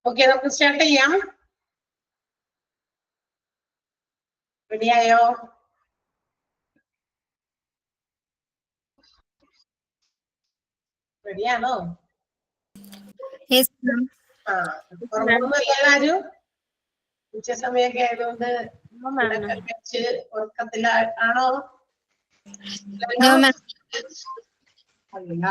Okay, നമുക്ക് start ചെയ്യാം. റെഡിയായോ? റെഡിയാണോ? എല്ലാരും ഉച്ച സമയൊക്കെ ആയതുകൊണ്ട് ഉറക്കത്തിലാണോ? അല്ല.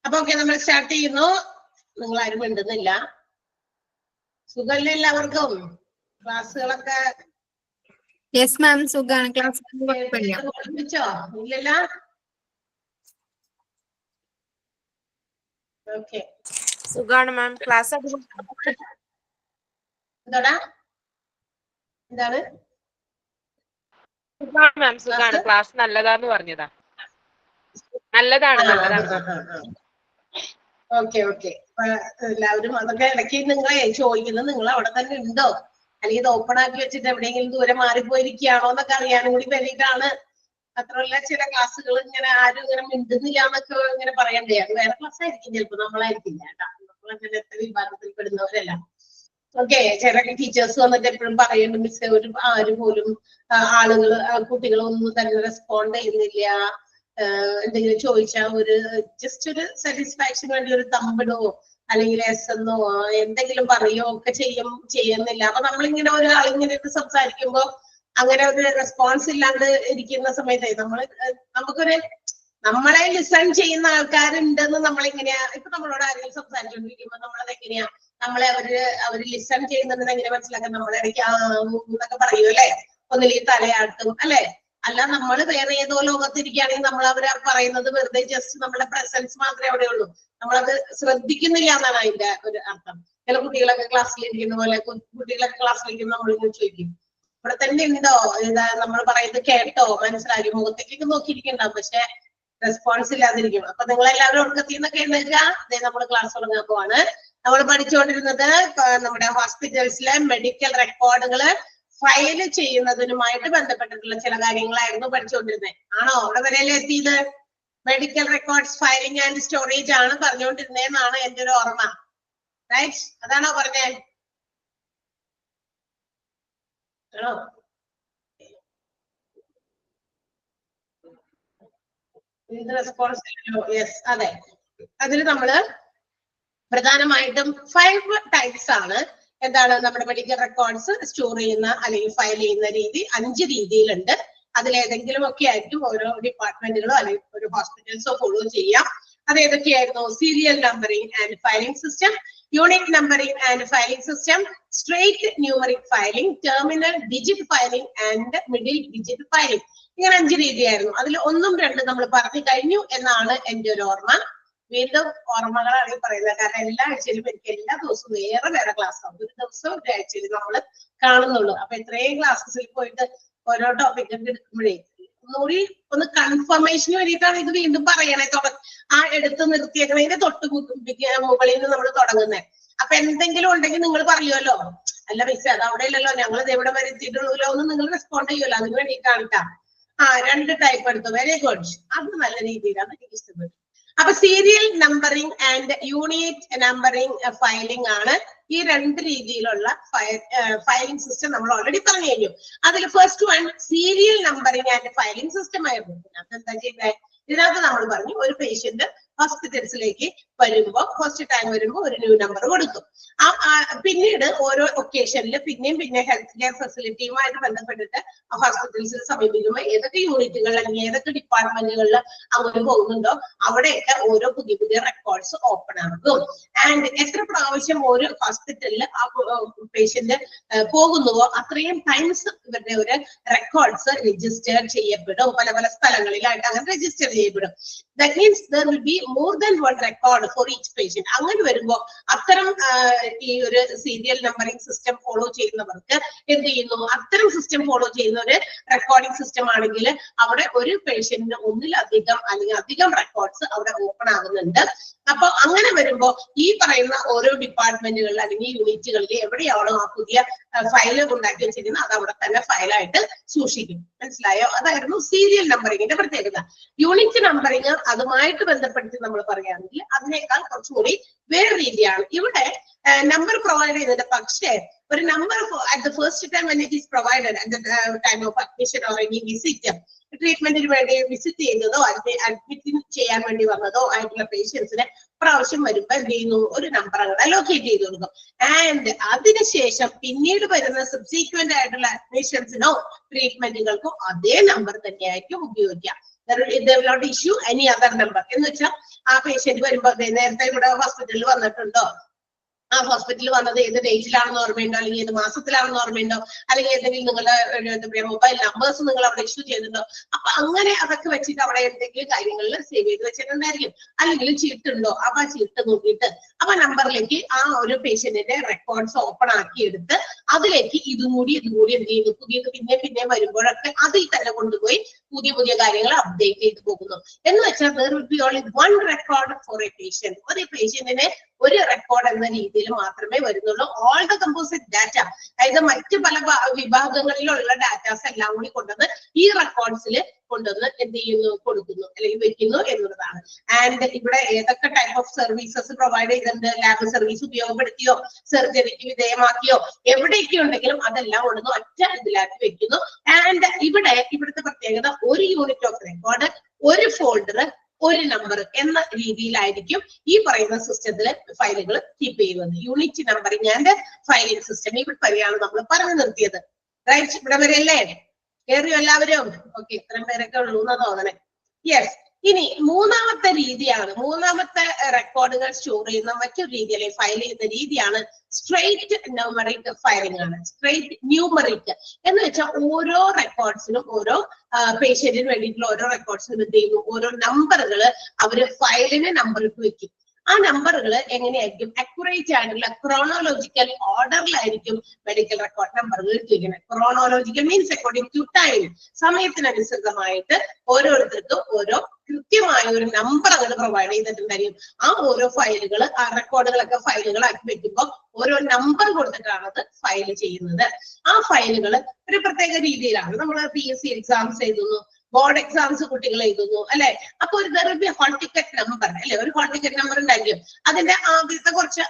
അപ്പൊ ഓക്കെ, നമ്മൾ സ്റ്റാർട്ട് ചെയ്യുന്നു. നിങ്ങൾ ആരും മിണ്ടുന്നില്ല. സുഖമല്ലേ എല്ലാവർക്കും? ക്ലാസ്സുകളൊക്കെ യെസ് മാം, സുഖാണ്. ക്ലാസ് പഠിപ്പിച്ചോ? ഇല്ലല്ലോ. ഓക്കെ, സുഖാണ് മാം. ക്ലാസ് എന്താടാ? എന്താണ്? സുഖാണ് മാം, സുഖാണ്. ക്ലാസ് നല്ലതാന്ന് പറഞ്ഞതാ. നല്ലതാണ്. ഓക്കെ ഓക്കെ, എല്ലാവരും അതൊക്കെ ഇടയ്ക്ക് നിങ്ങളെ ചോദിക്കുന്നത് നിങ്ങൾ അവിടെ തന്നെ ഉണ്ടോ, അല്ലെങ്കിൽ ഇത് ഓപ്പൺ ആക്കി വെച്ചിട്ട് എവിടെയെങ്കിലും ദൂരെ മാറിപ്പോയിരിക്കുകയാണോ എന്നൊക്കെ അറിയാനും കൂടി വേണ്ടിയിട്ടാണ്. മാത്രമല്ല, ചില ക്ലാസ്സുകൾ ഇങ്ങനെ ആരും ഇങ്ങനെ മിണ്ടുന്നില്ല എന്നൊക്കെ ഇങ്ങനെ പറയണ്ടേ. അത് വേറെ ക്ലാസ് ആയിരിക്കും, ചിലപ്പോൾ നമ്മളായിരിക്കില്ല കേട്ടോ. നമ്മളങ്ങനെ വിഭാഗത്തിൽ പെടുന്നവരല്ല. ഓക്കെ, ചില ടീച്ചേഴ്സ് വന്നിട്ട് എപ്പോഴും പറയുന്നു, മിസ് ഒരു ആരും പോലും കുട്ടികളൊന്നും തന്നെ റെസ്പോണ്ട് ചെയ്യുന്നില്ല. എന്തെങ്കിലും ചോദിച്ചാൽ ഒരു ജസ്റ്റ് ഒരു സാറ്റിസ്ഫാക്ഷൻ വേണ്ടി ഒരു തമ്പിടോ അല്ലെങ്കിൽ എസ് എന്നോ എന്തെങ്കിലും പറയോ ഒക്കെ ചെയ്യുന്നില്ല. അപ്പൊ നമ്മളിങ്ങനെ ഒരാളിങ്ങനെ സംസാരിക്കുമ്പോ അങ്ങനെ ഒരു റെസ്പോൺസ് ഇല്ലാണ്ട് ഇരിക്കുന്ന സമയത്ത് നമുക്കൊരു നമ്മളെ ലിസൺ ചെയ്യുന്ന ആൾക്കാരുണ്ടെന്ന് നമ്മളിങ്ങനെയാ. ഇപ്പൊ നമ്മളോട് ആരെങ്കിലും സംസാരിച്ചുകൊണ്ടിരിക്കുമ്പോ നമ്മളതെങ്ങനെയാ അവര് ലിസൺ ചെയ്യുന്നുണ്ടെന്ന് എങ്ങനെ മനസ്സിലാക്കാൻ? നമ്മളെ ഇടയ്ക്ക് എന്നൊക്കെ പറയൂ അല്ലെ, ഒന്നിലേക്ക് തലയാട്ടും അല്ലെ. അല്ല, നമ്മൾ വേറെ ഏതോ ലോകത്തിരിക്കുകയാണെങ്കിൽ നമ്മൾ അവര് പറയുന്നത് വെറുതെ ജസ്റ്റ് നമ്മുടെ പ്രസൻസ് മാത്രമേ അവിടെ ഉള്ളൂ, നമ്മളത് ശ്രദ്ധിക്കുന്നില്ല എന്നാണ് അതിന്റെ ഒരു അർത്ഥം. ചില കുട്ടികളൊക്കെ ക്ലാസ്സിലിരിക്കുന്ന പോലെ കുട്ടികളൊക്കെ ക്ലാസ്സിലിരിക്കുന്ന നമ്മളിങ്ങനെ ചോദിക്കും, ഇവിടെ തന്നെ ഉണ്ടോ, നമ്മൾ പറയുന്നത് കേട്ടോ, മനസ്സിലായി, മുഖത്തേക്കൊക്കെ നോക്കിയിരിക്കണ്ടാവും, പക്ഷെ റെസ്പോൺസ് ഇല്ലാതിരിക്കും. അപ്പൊ നിങ്ങൾ എല്ലാവരും ഒടുക്കത്തിൽ നിന്നൊക്കെ എഴുന്നേൽക്കുക. നമ്മൾ ക്ലാസ് തുടങ്ങാൻ പോവാണ്. നമ്മൾ പഠിച്ചുകൊണ്ടിരുന്നത് നമ്മുടെ ഹോസ്പിറ്റൽസിലെ മെഡിക്കൽ റെക്കോർഡുകള് ഫയല് ചെയ്യുന്നതിനുമായിട്ട് ബന്ധപ്പെട്ടിട്ടുള്ള ചില കാര്യങ്ങളായിരുന്നു പഠിച്ചുകൊണ്ടിരുന്നത്. ആണോ? അവിടെ വരെയല്ലേ എത്തിയത്? Medical records filing and storage ആണ് പറഞ്ഞുകൊണ്ടിരുന്നതെന്നാണ് എന്റെ ഒരു ഓർമ്മ. റൈറ്റ്? അതാണോ പറഞ്ഞേ? ആണോ? ഇത് റെസ്പോൺസ്. യെസ്, അതെ. അതിൽ നമ്മള് പ്രധാനമായിട്ടും 5 ടൈപ്സ് ആണ്. എന്താണ് നമ്മുടെ മെഡിക്കൽ റെക്കോർഡ്സ് സ്റ്റോർ ചെയ്യുന്ന അല്ലെങ്കിൽ ഫയൽ ചെയ്യുന്ന രീതി? 5 രീതിയിലുണ്ട്. അതിലേതെങ്കിലും ഒക്കെ ആയിരിക്കും ഓരോ ഡിപ്പാർട്ട്മെന്റുകളോ അല്ലെങ്കിൽ ഒരു ഹോസ്പിറ്റൽസോ ഫോളോ ചെയ്യാം. അത് ഏതൊക്കെയായിരുന്നു? Serial numbering and filing system, unit numbering and filing system, straight numeric filing, terminal digit filing and middle digit filing. ഇങ്ങനെ 5 രീതിയായിരുന്നു. അതിൽ 1ഉം 2ഉം നമ്മൾ പറഞ്ഞു കഴിഞ്ഞു എന്നാണ് എന്റെ ഒരു ഓർമ്മ. വീണ്ടും ഓർമ്മകളാണ് ഈ പറയുന്നത്. കാരണം എല്ലാ ആഴ്ചയിലും എനിക്ക് എല്ലാ ദിവസവും വേറെ ക്ലാസ് ആവും. ഒരു ദിവസം ഒരാഴ്ചയിൽ നമ്മൾ കാണുന്നുള്ളൂ. അപ്പൊ ഇത്രയും ക്ലാസ്സസിൽ പോയിട്ട് ഓരോ ടോപ്പിക് എടുക്കുമ്പോഴേ ഒന്നുകൂടി ഒന്ന് കൺഫർമേഷന് വേണ്ടിയിട്ടാണ് ഇത് വീണ്ടും പറയണേ. ആ എടുത്ത് നിർത്തിയേക്കണതിന്റെ മുകളിൽ നിന്ന് നമ്മൾ തുടങ്ങുന്നത്. അപ്പൊ എന്തെങ്കിലും ഉണ്ടെങ്കിൽ നിങ്ങൾ പറയുമല്ലോ, അല്ല മിസ് അത് അവിടെ ഇല്ലല്ലോ, ഞങ്ങൾ ഇത് എവിടെ വരെ എത്തിയിട്ടുള്ളൂ എന്ന് നിങ്ങൾ റെസ്പോണ്ട് ചെയ്യുമല്ലോ. അതിന് വേണ്ടിയിട്ടാണ് കേട്ടോ. 2 ടൈപ്പ് എടുത്തു. Very good. അത് നല്ല രീതിയിലാണ് എനിക്ക് ഇഷ്ടപ്പെട്ടു. അപ്പൊ serial numbering and unit numbering filing ആണ് ഈ 2 രീതിയിലുള്ള ഫയലിംഗ് സിസ്റ്റം നമ്മൾ ഓൾറെഡി പറഞ്ഞു കഴിഞ്ഞു. അതിൽ first one serial numbering and filing system ആയിരുന്നു. അതെന്താ ചെയ്തത്? ഇതിനകത്ത് നമ്മൾ പറഞ്ഞു ഒരു പേഷ്യന്റ് ഹോസ്പിറ്റൽസിലേക്ക് വരുമ്പോ ഫസ്റ്റ് ടൈം വരുമ്പോ ഒരു ന്യൂ നമ്പർ കൊടുക്കും. പിന്നീട് ഓരോ ഒക്കേഷനിൽ പിന്നെയും ഹെൽത്ത് കെയർ ഫെസിലിറ്റിയുമായിട്ട് ബന്ധപ്പെട്ടിട്ട് ഹോസ്പിറ്റൽസിൽ സമീപിക്കുമ്പോൾ ഏതൊക്കെ യൂണിറ്റുകൾ അല്ലെങ്കിൽ ഏതൊക്കെ ഡിപ്പാർട്ട്മെന്റുകളിൽ അങ്ങനെ പോകുന്നുണ്ടോ അവിടെയൊക്കെ ഓരോ പുതിയ റെക്കോർഡ്സ് ഓപ്പൺ ആകും. ആൻഡ് എത്ര പ്രാവശ്യം ഒരു ഹോസ്പിറ്റലിൽ ആ പേഷ്യന്റ് പോകുന്നുവോ അത്രയും ടൈംസ് ഇവരുടെ ഒരു റെക്കോർഡ്സ് രജിസ്റ്റർ ചെയ്യപ്പെടും. പല സ്ഥലങ്ങളിലായിട്ട് അങ്ങനെ രജിസ്റ്റർ ചെയ്യപ്പെടും. That means there will be more than one record for each patient. അങ്ങനെ വരുമ്പോൾ അത്തരം ഈ ഒരു സീരിയൽ നമ്പറിംഗ് സിസ്റ്റം ഫോളോ ചെയ്യുന്നവർക്ക് എന്ത് ചെയ്യുന്നു, അത്തരം സിസ്റ്റം ഫോളോ ചെയ്യുന്ന ഒരു റെക്കോർഡിംഗ് സിസ്റ്റം ആണെങ്കിൽ അവിടെ ഒരു പേഷ്യന്റിന് ഒന്നിലധികം അല്ലെങ്കിൽ അധികം റെക്കോർഡ്സ് അവിടെ ഓപ്പൺ ആകുന്നുണ്ട്. അപ്പൊ അങ്ങനെ വരുമ്പോ ഈ പറയുന്ന ഓരോ ഡിപ്പാർട്ട്മെന്റുകളിൽ അല്ലെങ്കിൽ യൂണിറ്റുകളിൽ എവിടെയാണോ ആ പുതിയ ഫയൽ ഉണ്ടാക്കി വെച്ചിരിക്കുന്നത് അത് അവിടെ തന്നെ ഫയലായിട്ട് സൂക്ഷിക്കും. മനസ്സിലായോ? അതായിരുന്നു സീരിയൽ നമ്പറിങ്ങിന്റെ പ്രത്യേകത. യൂണിറ്റ് നമ്പറിങ് അതുമായിട്ട് ബന്ധപ്പെടുത്തി നമ്മൾ പറയുകയാണെങ്കിൽ അതിനേക്കാൾ കുറച്ചുകൂടി വേറെ രീതിയാണ്. ഇവിടെ നമ്പർ പ്രൊവൈഡ് ചെയ്യുന്നുണ്ട്. പക്ഷേ ഒരു number at the first time when it is provided at the time of admission or any visit, ട്രീറ്റ്മെന്റിന് വേണ്ടി വിസിറ്റ് ചെയ്യുന്നതോ അഡ്മിറ്റ് ചെയ്യാൻ വേണ്ടി വന്നതോ ആയിട്ടുള്ള പേഷ്യൻസിനെ പ്രാവശ്യം വരുമ്പോ എന്ത് ചെയ്യുന്നു, ഒരു നമ്പർ അങ്ങോട്ട് അലോക്കേറ്റ് ചെയ്ത് കൊടുക്കും. ആൻഡ് അതിനുശേഷം പിന്നീട് വരുന്ന സബ്സീക്വന്റ് ആയിട്ടുള്ള അഡ്മിഷൻസിനോ ട്രീറ്റ്മെന്റുകൾക്കോ അതേ നമ്പർ തന്നെയായിരിക്കും ഉപയോഗിക്കാം. They will not issue any other number. എന്ന് വെച്ചാൽ ആ പേഷ്യന്റ് വരുമ്പോ നേരത്തെ ഇവിടെ ഹോസ്പിറ്റലിൽ വന്നിട്ടുണ്ടോ, ആ ഹോസ്പിറ്റലിൽ വന്നത് ഏത് ഡേറ്റിലാണെന്ന് ഓർമ്മയുണ്ടോ, അല്ലെങ്കിൽ ഏത് മാസത്തിലാണെന്ന് ഓർമ്മയുണ്ടോ, അല്ലെങ്കിൽ ഏതെങ്കിലും നിങ്ങളുടെ എന്താ പറയാ മൊബൈൽ നമ്പേഴ്സ് നിങ്ങൾ അവിടെ ഇഷ്യൂ ചെയ്തിട്ടുണ്ടോ. അപ്പൊ അങ്ങനെ അതൊക്കെ വെച്ചിട്ട് അവിടെ എന്തെങ്കിലും കാര്യങ്ങളിൽ സേവ് ചെയ്ത് വെച്ചിട്ടുണ്ടായിരിക്കും. അല്ലെങ്കിൽ ചീട്ടുണ്ടോ, അപ്പൊ ആ ചീട്ട് നോക്കിയിട്ട് അപ്പൊ നമ്പറിലേക്ക് ആ ഒരു പേഷ്യന്റിന്റെ റെക്കോർഡ്സ് ഓപ്പൺ ആക്കി എടുത്ത് അതിലേക്ക് ഇതും കൂടി എന്ത് ചെയ്യുന്നു, പുതിയത് പിന്നെ വരുമ്പോഴൊക്കെ അതിൽ തന്നെ കൊണ്ടുപോയി പുതിയ കാര്യങ്ങൾ അപ്ഡേറ്റ് ചെയ്ത് പോകുന്നു. എന്ന് വെച്ചാൽ there will be only one record for a patient. ഒരു പേഷ്യന്റിനെ ഒരു റെക്കോർഡ് എന്ന രീതിയിൽ മാത്രമേ വരുന്നുള്ളൂ. ഓൾ ദ കമ്പോസിറ്റ് ഡാറ്റ, അതായത് മറ്റ് പല വിഭാഗങ്ങളിലുള്ള ഡാറ്റാസ് എല്ലാം കൂടി കൊണ്ടുവന്ന് ഈ റെക്കോർഡ്സിൽ കൊണ്ടുവന്ന് എന്ത് ചെയ്യുന്നു, കൊടുക്കുന്നു അല്ലെങ്കിൽ വെക്കുന്നു എന്നുള്ളതാണ്. ആൻഡ് ഇവിടെ ഏതൊക്കെ ടൈപ്പ് ഓഫ് സർവീസസ് പ്രൊവൈഡ് ചെയ്തിട്ടുണ്ട്, ലാബ് സർവീസ് ഉപയോഗപ്പെടുത്തിയോ, സർജറിക്ക് വിധേയമാക്കിയോ, എവിടെയൊക്കെ ഉണ്ടെങ്കിലും അതെല്ലാം കൊണ്ടുവന്ന് ഒറ്റ ഇതിലാക്കി വെക്കുന്നു. ആൻഡ് ഇവിടുത്തെ പ്രത്യേകത ഒരു യൂണിറ്റ് ഓഫ് റെക്കോർഡ്, ഒരു ഫോൾഡർ, ഒരു നമ്പർ എന്ന രീതിയിലായിരിക്കും ഈ പറയുന്ന സിസ്റ്റത്തില് ഫയലുകൾ കീപ്പ് ചെയ്യുന്നത്. Unit numbering and filing system ഇവിടെ വരെയാണ് നമ്മൾ പറഞ്ഞു നിർത്തിയത്. റൈറ്റ്, ഇവിടെ വരെ അല്ലേ? കേറിയോ എല്ലാവരും? ഓക്കെ, ഇത്രയും പേരൊക്കെ ഉള്ളൂ എന്നാ തോന്നണേ. യെസ്. ഇനി മൂന്നാമത്തെ രീതിയാണ്, മൂന്നാമത്തെ റെക്കോർഡുകൾ സ്റ്റോർ ചെയ്യുന്ന മറ്റൊരു രീതി അല്ലെങ്കിൽ ഫയൽ ചെയ്യുന്ന രീതിയാണ് സ്ട്രെയിറ്റ് ന്യൂമറിക് ഫയലിംഗ് ആണ്. സ്ട്രെയിറ്റ് ന്യൂമറിക് എന്ന് വെച്ചാൽ ഓരോ റെക്കോർഡ്സിനും ഓരോ പേഷ്യന്റിന് വേണ്ടിയിട്ടുള്ള ഓരോ റെക്കോർഡ്സിനും എന്ത് ചെയ്യുന്നു, ഓരോ നമ്പറുകൾ അവര് ഫയലിന് നമ്പർ ഇട്ട് വെക്കും. ആ നമ്പറുകൾ എങ്ങനെയായിരിക്കും, അക്യുറേറ്റ് ആയിട്ടുള്ള ക്രോണോളജിക്കൽ ഓർഡറിലായിരിക്കും മെഡിക്കൽ റെക്കോർഡ് നമ്പറുകൾ ഇട്ടിരിക്കുന്നത്. Chronological means according to time, സമയത്തിനനുസൃതമായിട്ട് ഓരോരുത്തർക്കും ഓരോ കൃത്യമായ ഒരു നമ്പർ അങ്ങനെ പ്രൊവൈഡ് ചെയ്തിട്ടുണ്ടായിരിക്കും. ആ ഓരോ ഫയലുകൾ, ആ റെക്കോർഡുകളൊക്കെ ഫയലുകളാക്കി വെക്കുമ്പോൾ ഓരോ നമ്പർ കൊടുത്തിട്ടാണ് അത് ഫയൽ ചെയ്യുന്നത്. ആ ഫയലുകൾ ഒരു പ്രത്യേക രീതിയിലാണ്. നമ്മൾ PSC എക്സാംസ് എഴുതുന്നു, ബോർഡ് എക്സാംസ് കുട്ടികൾ എഴുതുന്നു അല്ലെ. അപ്പൊ ഒരു ഹോൾ ടിക്കറ്റ് നമ്പർ അല്ലെ, ഒരു ഹോൾ ടിക്കറ്റ് നമ്പർ ഉണ്ടായിരിക്കും. അതിന്റെ ആദ്യത്തെ കുറച്ച്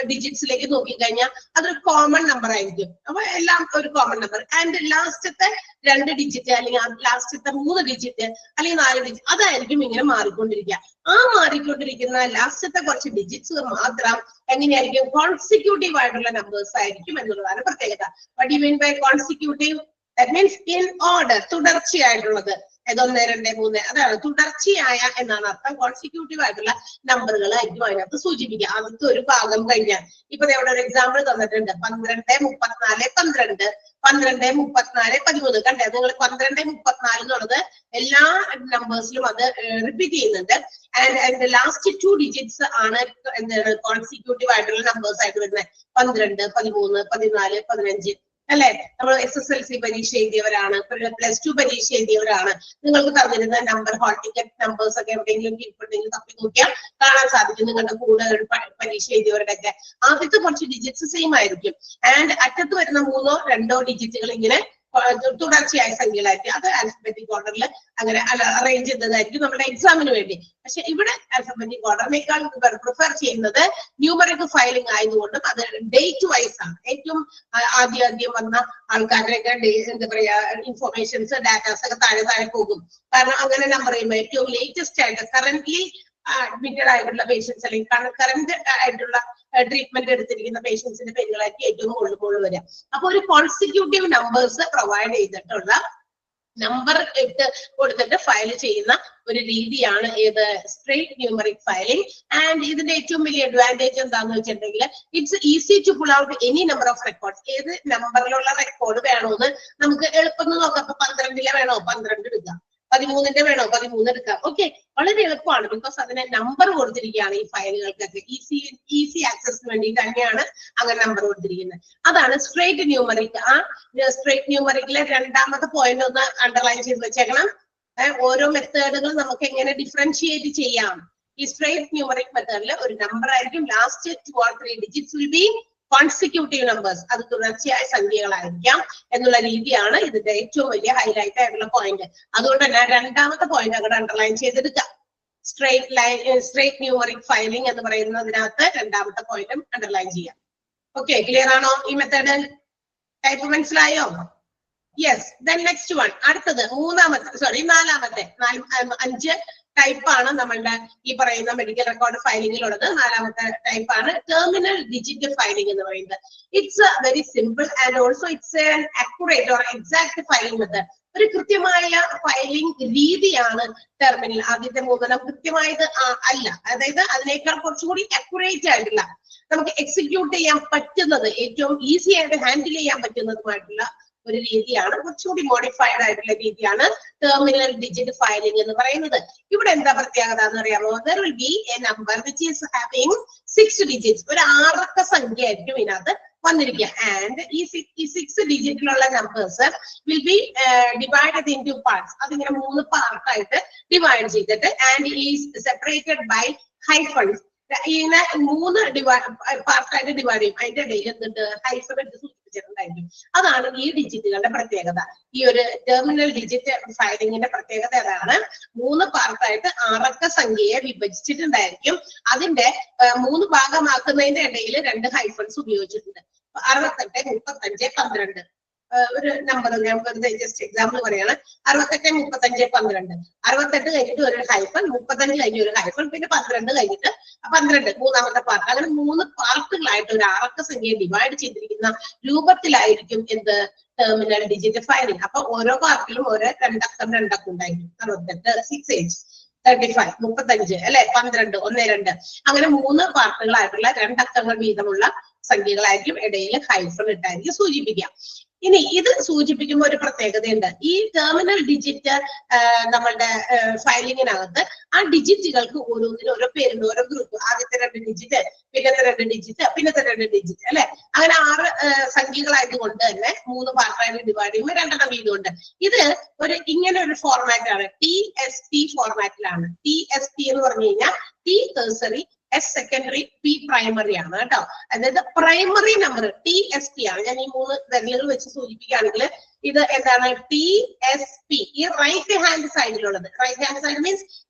ഡിജിറ്റ്സിലേക്ക് നോക്കിക്കഴിഞ്ഞാൽ അതൊരു കോമൺ നമ്പർ ആയിരിക്കും. അപ്പൊ എല്ലാം ഒരു കോമൺ നമ്പർ. ആൻഡ് ലാസ്റ്റത്തെ 2 ഡിജിറ്റ് അല്ലെങ്കിൽ ലാസ്റ്റത്തെ 3 ഡിജിറ്റ് അല്ലെങ്കിൽ 4 ഡിജിറ്റ് അതായിരിക്കും ഇങ്ങനെ മാറിക്കൊണ്ടിരിക്കുക. ആ മാറിക്കൊണ്ടിരിക്കുന്ന ലാസ്റ്റത്തെ കുറച്ച് ഡിജിറ്റ്സ് മാത്രം എങ്ങനെയായിരിക്കും, കോൺസിക്യൂട്ടീവ് ആയിട്ടുള്ള നമ്പേഴ്സ് ആയിരിക്കും എന്നുള്ളതാണ് പ്രത്യേകത. What you mean by consecutive? That means in order, തുടർച്ചയായിട്ടുള്ളത്. 1, 2, 3 അതാണ് തുടർച്ചയായ എന്നാണ് അർത്ഥം. കോൺസിക്യൂട്ടീവ് ആയിട്ടുള്ള നമ്പറുകൾ ആയിരിക്കും അതിനകത്ത് സൂചിപ്പിക്കുക. ആദ്യത്തെ ഒരു ഭാഗം കഴിഞ്ഞാൽ ഇപ്പൊ ഇവിടെ ഒരു എക്സാമ്പിൾ തന്നിട്ടുണ്ട്, 12, 34, 12, 12, 34, 13. കണ്ടേ നിങ്ങൾ 12, 34 എന്നുള്ളത് എല്ലാ നമ്പേഴ്സിലും അത് റിപ്പീറ്റ് ചെയ്യുന്നുണ്ട്. ആൻഡ് ലാസ്റ്റ് 2 ഡിജിറ്റ്സ് ആണ് എന്താണ് കോൺസിക്യൂട്ടീവ് ആയിട്ടുള്ള നമ്പേഴ്സ് ആയിട്ട് വരുന്നത്. 12, 13, 14, 15 അല്ലെ. നമ്മൾ SSLC പരീക്ഷ എഴുതിയവരാണ്, +2 പരീക്ഷ എഴുതിയവരാണ്. നിങ്ങൾക്ക് തന്നിരുന്ന നമ്പർ ഹോൾ ടിക്കറ്റ് നമ്പേഴ്സ് ഒക്കെ എവിടെയെങ്കിലും ഇപ്പോഴെങ്കിലും തപ്പി നോക്കിയാൽ കാണാൻ സാധിക്കും. നിങ്ങളുടെ കൂടെ പരീക്ഷ എഴുതിയവരുടെ ഒക്കെ ആദ്യത്തെ കുറച്ച് ഡിജിറ്റ്സ് സെയിം ആയിരിക്കും. ആൻഡ് അറ്റത്ത് വരുന്ന 1, 2 ഡിജിറ്റുകൾ ഇങ്ങനെ തുടർച്ചയായ സംഖ്യകളായിരിക്കും. അത് ആൽഫബറ്റിക് ഓർഡറിൽ അങ്ങനെ അറേഞ്ച് ചെയ്തതായിരിക്കും നമ്മുടെ എക്സാമിന് വേണ്ടി. പക്ഷെ ഇവിടെ ആൽഫബറ്റിക് ഓർഡറിനേക്കാൾ പ്രിഫർ ചെയ്യുന്നത് ന്യൂമറിക് ഫയലിംഗ് ആയതുകൊണ്ടും അത് ഡേറ്റ് വൈസ് ആണ്. ഏറ്റവും ആദ്യം വന്ന ആൾക്കാരുടെയൊക്കെ എന്താ പറയാ ഇൻഫോർമേഷൻസ്, ഡാറ്റാസ് ഒക്കെ താഴെ പോകും. കാരണം അങ്ങനെ നമ്പർ ചെയ്യുമ്പോൾ ഏറ്റവും ലേറ്റസ്റ്റ് ആയിട്ട് കറന്റ്ലി അഡ്മിറ്റഡ് ആയിട്ടുള്ള പേഷ്യൻസ് അല്ലെങ്കിൽ കറന്റ് ആയിട്ടുള്ള ട്രീറ്റ്മെന്റ് എടുത്തിരിക്കുന്ന പേഷ്യൻസിന്റെ പേരുകളായിരിക്കും ഏറ്റവും മുകളിൽ വരിക. അപ്പൊ ഒരു കോൺസിക്യൂട്ടീവ് നമ്പേഴ്സ് പ്രൊവൈഡ് ചെയ്തിട്ടുള്ള നമ്പർ ഇട്ട് കൊടുത്തിട്ട് ഫയൽ ചെയ്യുന്ന ഒരു രീതിയാണ് ഏത് സ്ട്രേറ്റ് ന്യൂമറിക് ഫയലിംഗ്. ആൻഡ് ഇതിന്റെ ഏറ്റവും വലിയ അഡ്വാൻറ്റേജ് എന്താന്ന് വെച്ചിട്ടുണ്ടെങ്കിൽ it's easy to pull out any number of records. ഏത് നമ്പറിലുള്ള റെക്കോർഡ് വേണമെന്ന് നമുക്ക് എളുപ്പം നോക്കാം. അപ്പൊ 12 വേണോ 12 എടുക്കാം, 13 വേണോ 13 എടുക്കാം. ഓക്കെ, വളരെ എളുപ്പമാണ്. ബിക്കോസ് അതിനെ നമ്പർ കൊടുത്തിരിക്കുകയാണ് ഈ ഫയലുകൾക്കൊക്കെ. ഈസി ആക്സസിന് വേണ്ടി തന്നെയാണ് അങ്ങനെ നമ്പർ കൊടുത്തിരിക്കുന്നത്. അതാണ് സ്ട്രേറ്റ് ന്യൂമറിക്. ആ സ്ട്രേറ്റ് ന്യൂമറിക്കിലെ രണ്ടാമത്തെ പോയിന്റ് ഒന്ന് അണ്ടർലൈൻ ചെയ്ത് വെച്ചേക്കണം. ഓരോ മെത്തേഡുകൾ നമുക്ക് എങ്ങനെ ഡിഫറൻഷിയേറ്റ് ചെയ്യാം. ഈ സ്ട്രേറ്റ് ന്യൂമറിക് മെത്തേഡിൽ ഒരു നമ്പർ ആയിരിക്കും, last 2 or 3 digits will be consecutive numbers, അത് തുടർച്ചയായ സംഖ്യകളായിരിക്കാം എന്നുള്ള രീതിയാണ് ഇതിന്റെ ഏറ്റവും വലിയ ഹൈലൈറ്റ് ആയിട്ടുള്ള പോയിന്റ്. അതുകൊണ്ട് തന്നെ രണ്ടാമത്തെ പോയിന്റ് അങ്ങോട്ട് അണ്ടർലൈൻ ചെയ്തെടുക്കാം. സ്ട്രേറ്റ് ന്യൂമറിക് ഫയലിംഗ് എന്ന് പറയുന്നതിനകത്ത് രണ്ടാമത്തെ പോയിന്റും അണ്ടർലൈൻ ചെയ്യാം. ഓക്കെ, ക്ലിയർ ആണോ? ഈ മെത്തേഡ് ടൈപ്പ് മനസ്സിലായോ? യെസ്. ദെൻ നെക്സ്റ്റ് വൺ, അടുത്തത് നാലാമത്തെ 5 ടൈപ്പാണ് നമ്മളുടെ ഈ പറയുന്ന മെഡിക്കൽ റെക്കോർഡ് ഫയലിംഗിലുള്ളത്. നാലാമത്തെ ടൈപ്പാണ് ടെർമിനൽ ഡിജിറ്റ് ഫയലിംഗ് എന്ന് പറയുന്നത്. It's very simple and also it's an accurate or exact filing method. ഒരു കൃത്യമായ ഫയലിംഗ് രീതിയാണ് ടെർമിനൽ. ആദ്യത്തെ 3 കൃത്യമായത് അല്ല, അതായത് അതിനേക്കാൾ കുറച്ചുകൂടി അക്യുറേറ്റ് ആയിട്ടുള്ള, നമുക്ക് എക്സിക്യൂട്ട് ചെയ്യാൻ പറ്റുന്നത്, ഏറ്റവും ഈസി ആയിട്ട് ഹാൻഡിൽ ചെയ്യാൻ പറ്റുന്നതുമായിട്ടുള്ള ഒരു രീതിയാണ്, കുറച്ചുകൂടി മോഡിഫൈഡ് ആയിട്ടുള്ള രീതിയാണ് ടെർമിനൽ ഡിജിറ്റ് ഫയലിംഗ് എന്ന് പറയുന്നത്. ഇവിടെ എന്താ പ്രത്യേകത എന്ന് അറിയാമോ? there will be a number which is having 6 digits. ഒരു 6 അക്ക സംഖ്യ ആയിരിക്കും ഇതിനകത്ത് വന്നിരിക്കുക. ആൻഡ് ഈ 6 ഡിജിറ്റിലുള്ള numbers will be divided in 2 parts. അതിങ്ങനെ 3 പാർട്ടായിട്ട് ഡിവൈഡ് ചെയ്തിട്ട് and is separated by hyphens. ഇങ്ങനെ 3 പാർട്ടായിട്ട് ഡിവൈഡ് ചെയ്യും. അതിന്റെ ഇടയിൽ എന്തുണ്ട്? ഹൈഫൺ എടുത്ത് സൂചിപ്പിച്ചിട്ടുണ്ടായിരിക്കും. അതാണ് ഈ ഡിജിറ്റുകളുടെ പ്രത്യേകത. ഈ ഒരു ടെർമിനൽ ഡിജിറ്റ് ഫയലിംഗിന്റെ പ്രത്യേകത അതാണ്. 3 പാർട്ടായിട്ട് 6 അക്ക സംഖ്യയെ വിഭജിച്ചിട്ടുണ്ടായിരിക്കും. അതിന്റെ 3 ഭാഗമാക്കുന്നതിന്റെ ഇടയിൽ 2 ഹൈഫൺസ് ഉപയോഗിച്ചിട്ടുണ്ട്. 68, 35, 12 ഒരു നമ്പർ ഞാൻ വെറുതെ ജസ്റ്റ് എക്സാമ്പിൾ പറയാണ്. 68, 35, 12. 68 കഴിഞ്ഞിട്ട് ഒരു ഹൈഫൺ, 35 കഴിഞ്ഞ് ഒരു ഹൈഫൺ, പിന്നെ 12 കഴിഞ്ഞിട്ട് 12 മൂന്നാമത്തെ പാർട്ട്. അങ്ങനെ 3 പാർട്ടുകളായിട്ട് ഒരു 6 അക്ക സംഖ്യയെ ഡിവൈഡ് ചെയ്തിരിക്കുന്ന രൂപത്തിലായിരിക്കും എന്ത് ടെർമിനൽ ഡിജിറ്റ് ഫയലിംഗ്. അപ്പൊ ഓരോ പാർട്ടിലും ഓരോ 2 അക്കം ഉണ്ടായിരിക്കും. 68, 6, 8, 35, 35 അല്ലെ, 12, 1, 2 അങ്ങനെ 3 പാർട്ടുകളായിട്ടുള്ള 2 അക്കങ്ങൾ വീതമുള്ള സംഖ്യകളായിരിക്കും ഇടയിൽ ഹൈഫൺ ഇട്ടായിരിക്കും സൂചിപ്പിക്കുക. ഇനി ഇത് സൂചിപ്പിക്കുമ്പോൾ ഒരു പ്രത്യേകതയുണ്ട്. ഈ ടെർമിനൽ ഡിജിറ്റ് നമ്മളുടെ ഫയലിങ്ങിനകത്ത് ആ ഡിജിറ്റുകൾക്ക് ഓരോന്നിനും ഓരോ പേരുണ്ട്, ഓരോ ഗ്രൂപ്പ്. ആദ്യത്തെ 2 ഡിജിറ്റ്, പിന്നത്തെ 2 ഡിജിറ്റ്, പിന്നത്തെ 2 ഡിജിറ്റ് അല്ലെ. അങ്ങനെ 6 സംഖ്യകളായതുകൊണ്ട് തന്നെ 3 പാർട്ടായിട്ട് ഡിവൈഡ് ചെയ്യുമ്പോൾ 2 വീതമുണ്ട്. ഇത് ഇങ്ങനെ ഒരു ഫോർമാറ്റ് ആണ്, TSP ഫോർമാറ്റിലാണ്. TSP എന്ന് പറഞ്ഞു കഴിഞ്ഞാൽ T ടെർസറി, S secondary, P primary ആണ് കേട്ടോ. അതായത് പ്രൈമറി നമ്പർ TSP ആണ്. ഞാൻ ഈ 3 വിരലുകൾ വെച്ച് സൂചിപ്പിക്കുകയാണെങ്കിൽ ഇത് എന്താണ്? TSP. ഈ റൈറ്റ് ഹാൻഡ് സൈഡിലുള്ളത്, റൈറ്റ് ഹാൻഡ് സൈഡ് മീൻസ്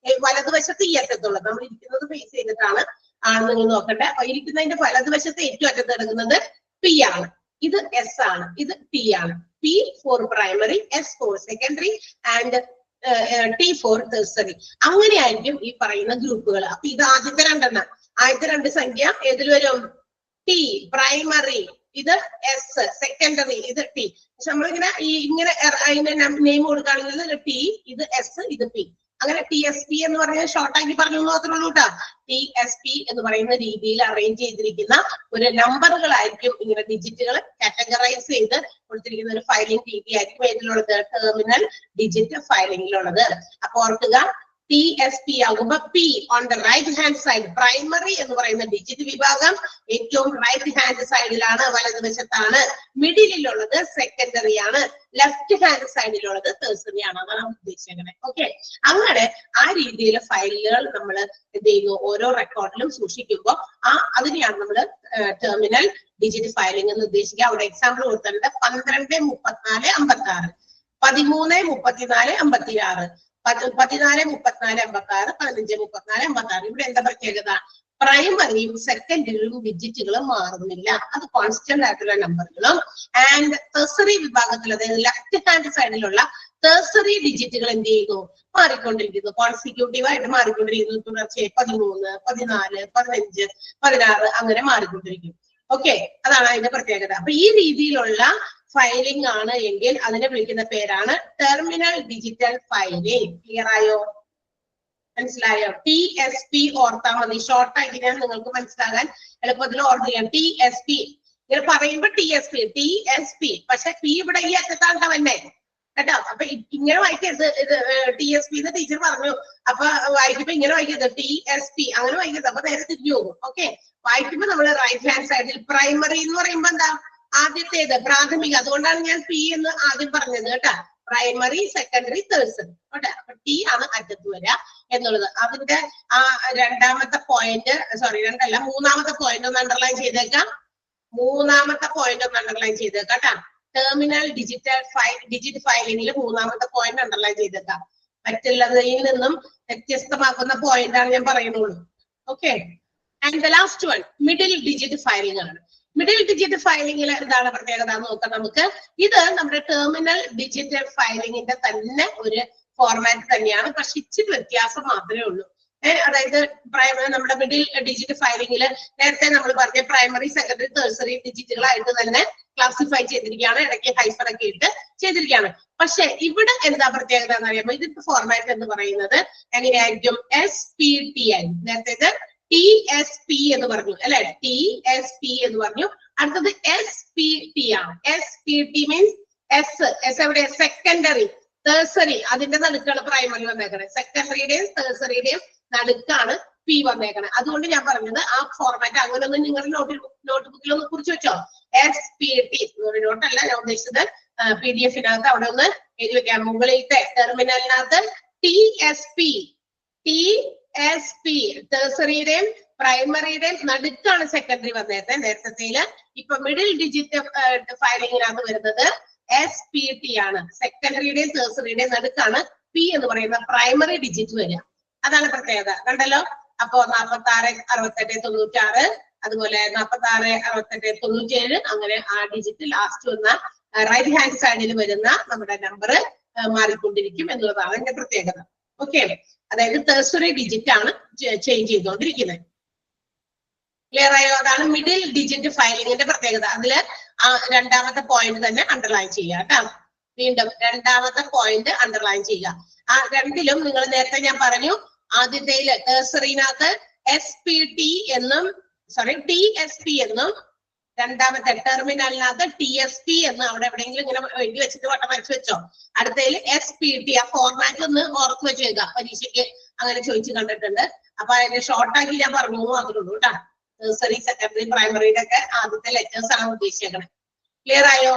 വലതുവശത്ത് ഈ അറ്റത്തുള്ളത്, നമ്മൾ ഇരിക്കുന്നത് ഫേസ് ചെയ്തിട്ടാണ് നിങ്ങൾ നോക്കട്ടെ. ഇരിക്കുന്നതിന്റെ വലതുവശത്ത് ഏറ്റവും അറ്റത്ത് എടുക്കുന്നത് P ആണ്, ഇത് S ആണ്, ഇത് T ആണ്. P for primary, S for secondary and T for tertiary. അങ്ങനെയായിരിക്കും ഈ പറയുന്ന ഗ്രൂപ്പുകൾ. അപ്പൊ ഇത് ആദ്യത്തെ 2 ആദ്യത്തെ 2 സംഖ്യ ഏതിൽ വരും? T പ്രൈമറി, ഇത് S സെക്കൻഡറി, ഇത് T. പക്ഷെ നമ്മളിങ്ങനെ ഇങ്ങനെ അതിന്റെ നെയിം കൊടുക്കുകയാണെങ്കിൽ ഇത് T, ഇത് S, ഇത് P. അങ്ങനെ TSP എന്ന് പറഞ്ഞാൽ ഷോർട്ടാക്കി പറഞ്ഞു മാത്രമേ ഉള്ളൂ കേട്ടോ. TSP എന്ന് പറയുന്ന രീതിയിൽ അറേഞ്ച് ചെയ്തിരിക്കുന്ന ഒരു നമ്പറുകളായിരിക്കും ഇങ്ങനെ ഡിജിറ്റുകൾ കാറ്റഗറൈസ് ചെയ്ത് കൊടുത്തിരിക്കുന്ന ഒരു ഫയലിംഗ് രീതി ആയിരിക്കും ഇതിലുള്ളത്, ടെർമിനൽ ഡിജിറ്റ് ഫയലിംഗിലുള്ളത്. അപ്പൊ ഓർക്കുക, TSP ആകുമ്പോ P on the right hand side, primary എന്ന് പറയുന്ന ഡിജിറ്റ് വിഭാഗം ഏറ്റവും റൈറ്റ് ഹാൻഡ് സൈഡിലാണ്, വലതുവശത്താണ്. മിഡിലുള്ളത് സെക്കൻഡറി ആണ്, ലെഫ്റ്റ് ഹാൻഡ് സൈഡിലുള്ളത് ടെർസറി ആണ്. അതാണ് ഉദ്ദേശിക്കുന്നത്. ഓക്കെ, അങ്ങനെ ആ രീതിയിൽ ഫയലുകൾ നമ്മൾ എന്ത് ചെയ്യുന്നു, ഓരോ റെക്കോർഡിലും സൂക്ഷിക്കുമ്പോൾ അതിനെയാണ് നമ്മൾ ടെർമിനൽ ഡിജിറ്റ് ഫയലിംഗ് എന്ന് ഉദ്ദേശിക്കുക. അവിടെ എക്സാമ്പിൾ കൊടുത്തിട്ടുണ്ട് 12, 34, 56, 13, 34, 56, 14, 34, 56, 15, 34, 56. ഇവിടെ എന്താ പ്രത്യേകത? പ്രൈമറിയും സെക്കൻഡറിയും ഡിജിറ്റുകൾ മാറുന്നില്ല, അത് കോൺസ്റ്റന്റ് ആയിട്ടുള്ള നമ്പറുകളും. ആൻഡ് ടെർസറി വിഭാഗത്തിൽ, അതായത് ലെഫ്റ്റ് ഹാൻഡ് സൈഡിലുള്ള ടെർസറി ഡിജിറ്റുകൾ എന്ത് ചെയ്യുന്നു? മാറിക്കൊണ്ടിരിക്കുന്നു, കോൺസിക്യൂട്ടീവ് ആയിട്ട് മാറിക്കൊണ്ടിരിക്കുന്നു. തുടർച്ചയായി 13, 14, 15, 16 അങ്ങനെ മാറിക്കൊണ്ടിരിക്കും. ഓക്കെ, അതാണ് അതിന്റെ പ്രത്യേകത. അപ്പൊ ഈ രീതിയിലുള്ള ഫയലിംഗ് ആണ് എങ്കിൽ അതിനെ വിളിക്കുന്ന പേരാണ് ടെർമിനൽ ഡിജിറ്റൽ ഫയലിംഗ്. ക്ലിയർ ആയോ? മനസ്സിലായോ? TSP ഓർത്താൽ മതി, ഷോർട്ട് ആയിട്ട് ഞാൻ നിങ്ങൾക്ക് മനസ്സിലാകാൻ എളുപ്പത്തിൽ ഓർഡർ ചെയ്യാം. TSP ഇങ്ങനെ പറയുമ്പോ TSP, പക്ഷെ P ഇവിടെ ഈ അറ്റത്താണ്ട തന്നെ കേട്ടോ. അപ്പൊ ഇങ്ങനെ വായിക്കരുത്, ഇത് TSP എന്ന് ടീച്ചർ പറഞ്ഞു. അപ്പൊ വായിക്കുമ്പോ ഇങ്ങനെ വായിക്കരുത്, TSP അങ്ങനെ വായിക്കരുത്, അപ്പൊ നേരെ തിരിഞ്ഞു പോകും. ഓക്കെ, വായിക്കുമ്പോ നമ്മൾ റൈറ്റ് ഹാൻഡ് സൈഡിൽ പ്രൈമറി എന്ന് പറയുമ്പോ എന്താ? ആദ്യത്തേത് പ്രാഥമിക, അതുകൊണ്ടാണ് ഞാൻ P എന്ന് ആദ്യം പറഞ്ഞത് കേട്ടാ. Primary, secondary, tertiary. ഓക്കെ, അപ്പൊ T ആണ് അറ്റത്ത് വരിക എന്നുള്ളത്. അതിന്റെ ആ രണ്ടാമത്തെ പോയിന്റ്, സോറി രണ്ടല്ല, മൂന്നാമത്തെ പോയിന്റ് ഒന്ന് അണ്ടർലൈൻ ചെയ്തേക്കാം. കേട്ടാ. ടെർമിനൽ ഡിജിറ്റ് ഫയലിംഗിൽ മൂന്നാമത്തെ പോയിന്റ് അണ്ടർലൈൻ ചെയ്തേക്കാം. മറ്റുള്ളതിൽ നിന്നും വ്യത്യസ്തമാക്കുന്ന പോയിന്റ് ആണ് ഞാൻ പറയുന്നുള്ളൂ. Okay, and the last one middle digit filing ആണ്. മിഡിൽ ഡിജിറ്റ് ഫയലിംഗിൽ എന്താണ് പ്രത്യേകത നോക്കാം നമുക്ക്. ഇത് നമ്മുടെ ടെർമിനൽ ഡിജിറ്റൽ ഫയലിംഗിന്റെ തന്നെ ഒരു ഫോർമാറ്റ് തന്നെയാണ്, പക്ഷെ ഇച്ചിരി വ്യത്യാസം മാത്രമേ ഉള്ളൂ. അതായത് നമ്മുടെ മിഡിൽ ഡിജിറ്റ് ഫയലിംഗിൽ നേരത്തെ നമ്മൾ പറഞ്ഞ പ്രൈമറി, സെക്കൻഡറി, തേഴ്സറി ഡിജിറ്റുകളായിട്ട് തന്നെ ക്ലാസിഫൈ ചെയ്തിരിക്കുകയാണ്, ഇടയ്ക്ക് ഹൈഫർ ഒക്കെ ഇട്ട് ചെയ്തിരിക്കുകയാണ്. പക്ഷെ ഇവിടെ എന്താ പ്രത്യേകത എന്ന് അറിയാമോ? ഇതിന്റെ ഫോർമാറ്റ് എന്ന് പറയുന്നത് എങ്ങനെയായിരിക്കും? SPT. നേരത്തെ TSP എന്ന് പറഞ്ഞു അല്ലെ, TSP എന്ന് പറഞ്ഞു. അടുത്തത് SPT ആണ്. SPT മീൻസ് എസ് എവിടെ? സെക്കൻഡറി, തേഴ്സറി, അതിന്റെ നടുക്കാണ് പ്രൈമറി വന്നേക്കണേ. സെക്കൻഡറിയുടെയും തേഴ്സറിയുടെയും നടുക്കാണ് P വന്നേക്കണേ. അതുകൊണ്ട് ഞാൻ പറഞ്ഞത് ആ ഫോർമാറ്റ് അങ്ങനെ ഒന്ന് നിങ്ങളുടെ നോട്ട്ബുക്കിൽ ഒന്ന് കുറിച്ച് വെച്ചോ. SPT നോട്ടല്ല ഞാൻ ഉദ്ദേശിച്ചത്, PDF-നകത്ത് അവിടെ ഒന്ന് എഴുതി വെക്കാം. മുകളിലത്തെ ടെർമിനലിനകത്ത് TSP ടെർസറിയുടെയും പ്രൈമറിയുടെയും നടുക്കാണ് സെക്കൻഡറി വന്നേത്തെ നേരത്തേല്. ഇപ്പൊ മിഡിൽ ഡിജിറ്റ് ഫയലിംഗിനകത്ത് വരുന്നത് SPT ആണ്. സെക്കൻഡറിയുടെയും തേഴ്സറിയുടെയും നടുക്കാണ് P എന്ന് പറയുന്ന പ്രൈമറി ഡിജിറ്റ് വരിക. അതാണ് പ്രത്യേകത, കണ്ടല്ലോ. അപ്പോ 46, 68, 96, അതുപോലെ 46, 68, 97 അങ്ങനെ ആ ഡിജിറ്റ് ലാസ്റ്റ് വന്ന റൈറ്റ് ഹാൻഡ് സൈഡിൽ വരുന്ന നമ്മുടെ നമ്പർ മാറിക്കൊണ്ടിരിക്കും എന്നുള്ളതാണ് അതിന്റെ പ്രത്യേകത. ഓക്കെ, അതായത് തേഴ്സറി ഡിജിറ്റ് ആണ് ചേഞ്ച് ചെയ്തുകൊണ്ടിരിക്കുന്നത്. ക്ലിയർ ആയോ? അതാണ് മിഡിൽ ഡിജിറ്റ് ഫയലിംഗിന്റെ പ്രത്യേകത. അതില് രണ്ടാമത്തെ പോയിന്റ് തന്നെ അണ്ടർലൈൻ ചെയ്യുക കേട്ടോ. വീണ്ടും രണ്ടാമത്തെ പോയിന്റ് അണ്ടർലൈൻ ചെയ്യുക. ആ രണ്ടിലും നിങ്ങൾ നേരത്തെ ഞാൻ പറഞ്ഞു, ആദ്യത്തേല് ടെർസറിനകത്ത് TSP എന്നും രണ്ടാമത്തെ ടെർമിനലിനകത്ത് TSP എന്ന് അവിടെ എവിടെയെങ്കിലും ഇങ്ങനെ എഴുതി വെച്ചിട്ട് വട്ടം വരച്ചു വെച്ചോ. അടുത്തതില് SPT. ആ ഫോർമാറ്റ് ഒന്ന് ഓർത്ത് വെച്ചേക്കുക, പരീക്ഷയ്ക്ക് അങ്ങനെ ചോദിച്ചു കണ്ടിട്ടുണ്ട്. അപ്പൊ അതിന്റെ ഷോർട്ടാക്കി ഞാൻ പറഞ്ഞു മാത്രമേ ഉള്ളൂ കേട്ടോ. ടെർസറി, സെക്കൻഡറി, പ്രൈമറിയുടെ ഒക്കെ ആദ്യത്തെ ലെറ്റേഴ്സ് ആണ് ഉദ്ദേശിച്ചേക്കണേ. ക്ലിയർ ആയോ?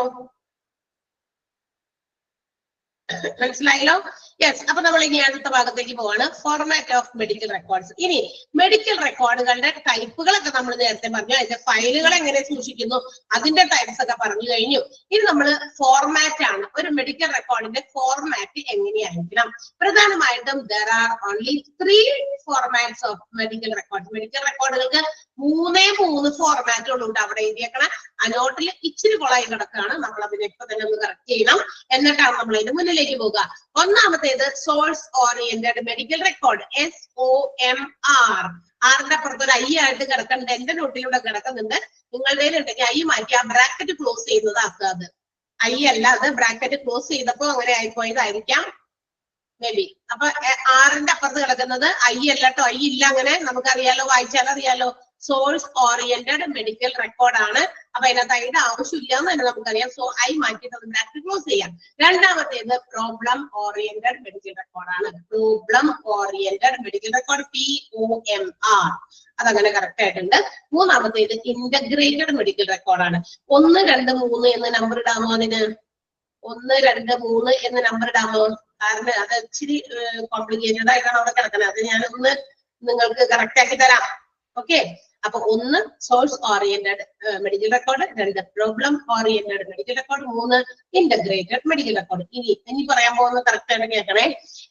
മനസ്സിലായല്ലോ? യെസ്. അപ്പൊ നമ്മൾ ഇനി അടുത്ത ഭാഗത്തേക്ക് പോവാണ്, ഫോർമാറ്റ് ഓഫ് മെഡിക്കൽ റെക്കോർഡ്സ്. ഇനി മെഡിക്കൽ റെക്കോർഡുകളുടെ ടൈപ്പുകളൊക്കെ നമ്മൾ നേരത്തെ പറഞ്ഞു, അതിന്റെ ഫയലുകൾ എങ്ങനെ സൂക്ഷിക്കുന്നു അതിന്റെ ടൈപ്സ് ഒക്കെ പറഞ്ഞു കഴിഞ്ഞു. ഇനി നമ്മൾ ഫോർമാറ്റ് ആണ്, ഒരു മെഡിക്കൽ റെക്കോർഡിന്റെ ഫോർമാറ്റ് എങ്ങനെയായിരിക്കണം. പ്രധാനമായിട്ടും there are only 3 formats of medical records. Medical റെക്കോർഡുകൾക്ക് 3 ഫോർമാറ്റുകളുണ്ട്. അവിടെ എഴുതിയേക്കണ ആ നോട്ടിൽ ഇച്ചിരി കൊളായി കിടക്കുകയാണ്, നമ്മൾ അതിനെ ഇപ്പൊ തന്നെ ഒന്ന് കറക്റ്റ് ചെയ്യണം. എന്നിട്ടാണ് നമ്മൾ അതിന്റെ മുന്നിലേക്ക് പോകുക. ഒന്നാമത്തേത് source oriented medical record, SOMR. ആറിന്റെ അപ്പുറത്ത് ഒരു I ആയിട്ട് കിടക്കുന്നുണ്ട്, എന്റെ നോട്ടിലൂടെ കിടക്കുന്നുണ്ട്. നിങ്ങളുടെ ഉണ്ടെങ്കിൽ I മാറ്റി ആ ബ്രാക്കറ്റ് ക്ലോസ് ചെയ്യുന്നത് ആക്കുക. അത് I അല്ല, അത് ബ്രാക്കറ്റ് ക്ലോസ് ചെയ്തപ്പോ അങ്ങനെ ആയിപ്പോയതായിരിക്കാം മേ ബി. അപ്പൊ ആറിന്റെ അപ്പുറത്ത് കിടക്കുന്നത് I അല്ല കേട്ടോ, I ഇല്ല. അങ്ങനെ നമുക്കറിയാലോ, വായിച്ചാൽ അറിയാലോ. സോഴ്സ് ഓറിയന്റഡ് മെഡിക്കൽ റെക്കോർഡ് ആണ്. അപ്പൊ അതിനകത്ത് അതിന്റെ ആവശ്യമില്ല എന്ന് തന്നെ നമുക്കറിയാം. സോ I മാറ്റിയിട്ട് അത് ബ്രാക്കറ്റ് ക്ലോസ് ചെയ്യാം. രണ്ടാമത്തേത് പ്രോബ്ലം ഓറിയന്റഡ് മെഡിക്കൽ റെക്കോർഡ് ആണ്. Problem oriented medical record, POMR. അതങ്ങനെ കറക്റ്റ് ആയിട്ടുണ്ട്. മൂന്നാമത്തേത് ഇന്റഗ്രേറ്റഡ് മെഡിക്കൽ റെക്കോർഡാണ്. 1, 2, 3 എന്ന് നമ്പർ ഇടാമോ? അതിന് 1, 2, 3 എന്ന് നമ്പർ ഇടാമോ? കാരണം അത് ഇച്ചിരി കോംപ്ലിക്കേറ്റഡ് ആയിട്ടാണ് അവിടെ കിടക്കുന്നത്. അത് ഞാനൊന്ന് നിങ്ങൾക്ക് കറക്റ്റ് ആക്കി തരാം. ഓക്കെ, അപ്പൊ 1 source oriented medical record, 2 problem oriented medical record, 3 integrated medical record. ഇനി പറയാൻ പോകുന്ന കറക്റ്റ് ആയിട്ട് കേൾക്കണേ.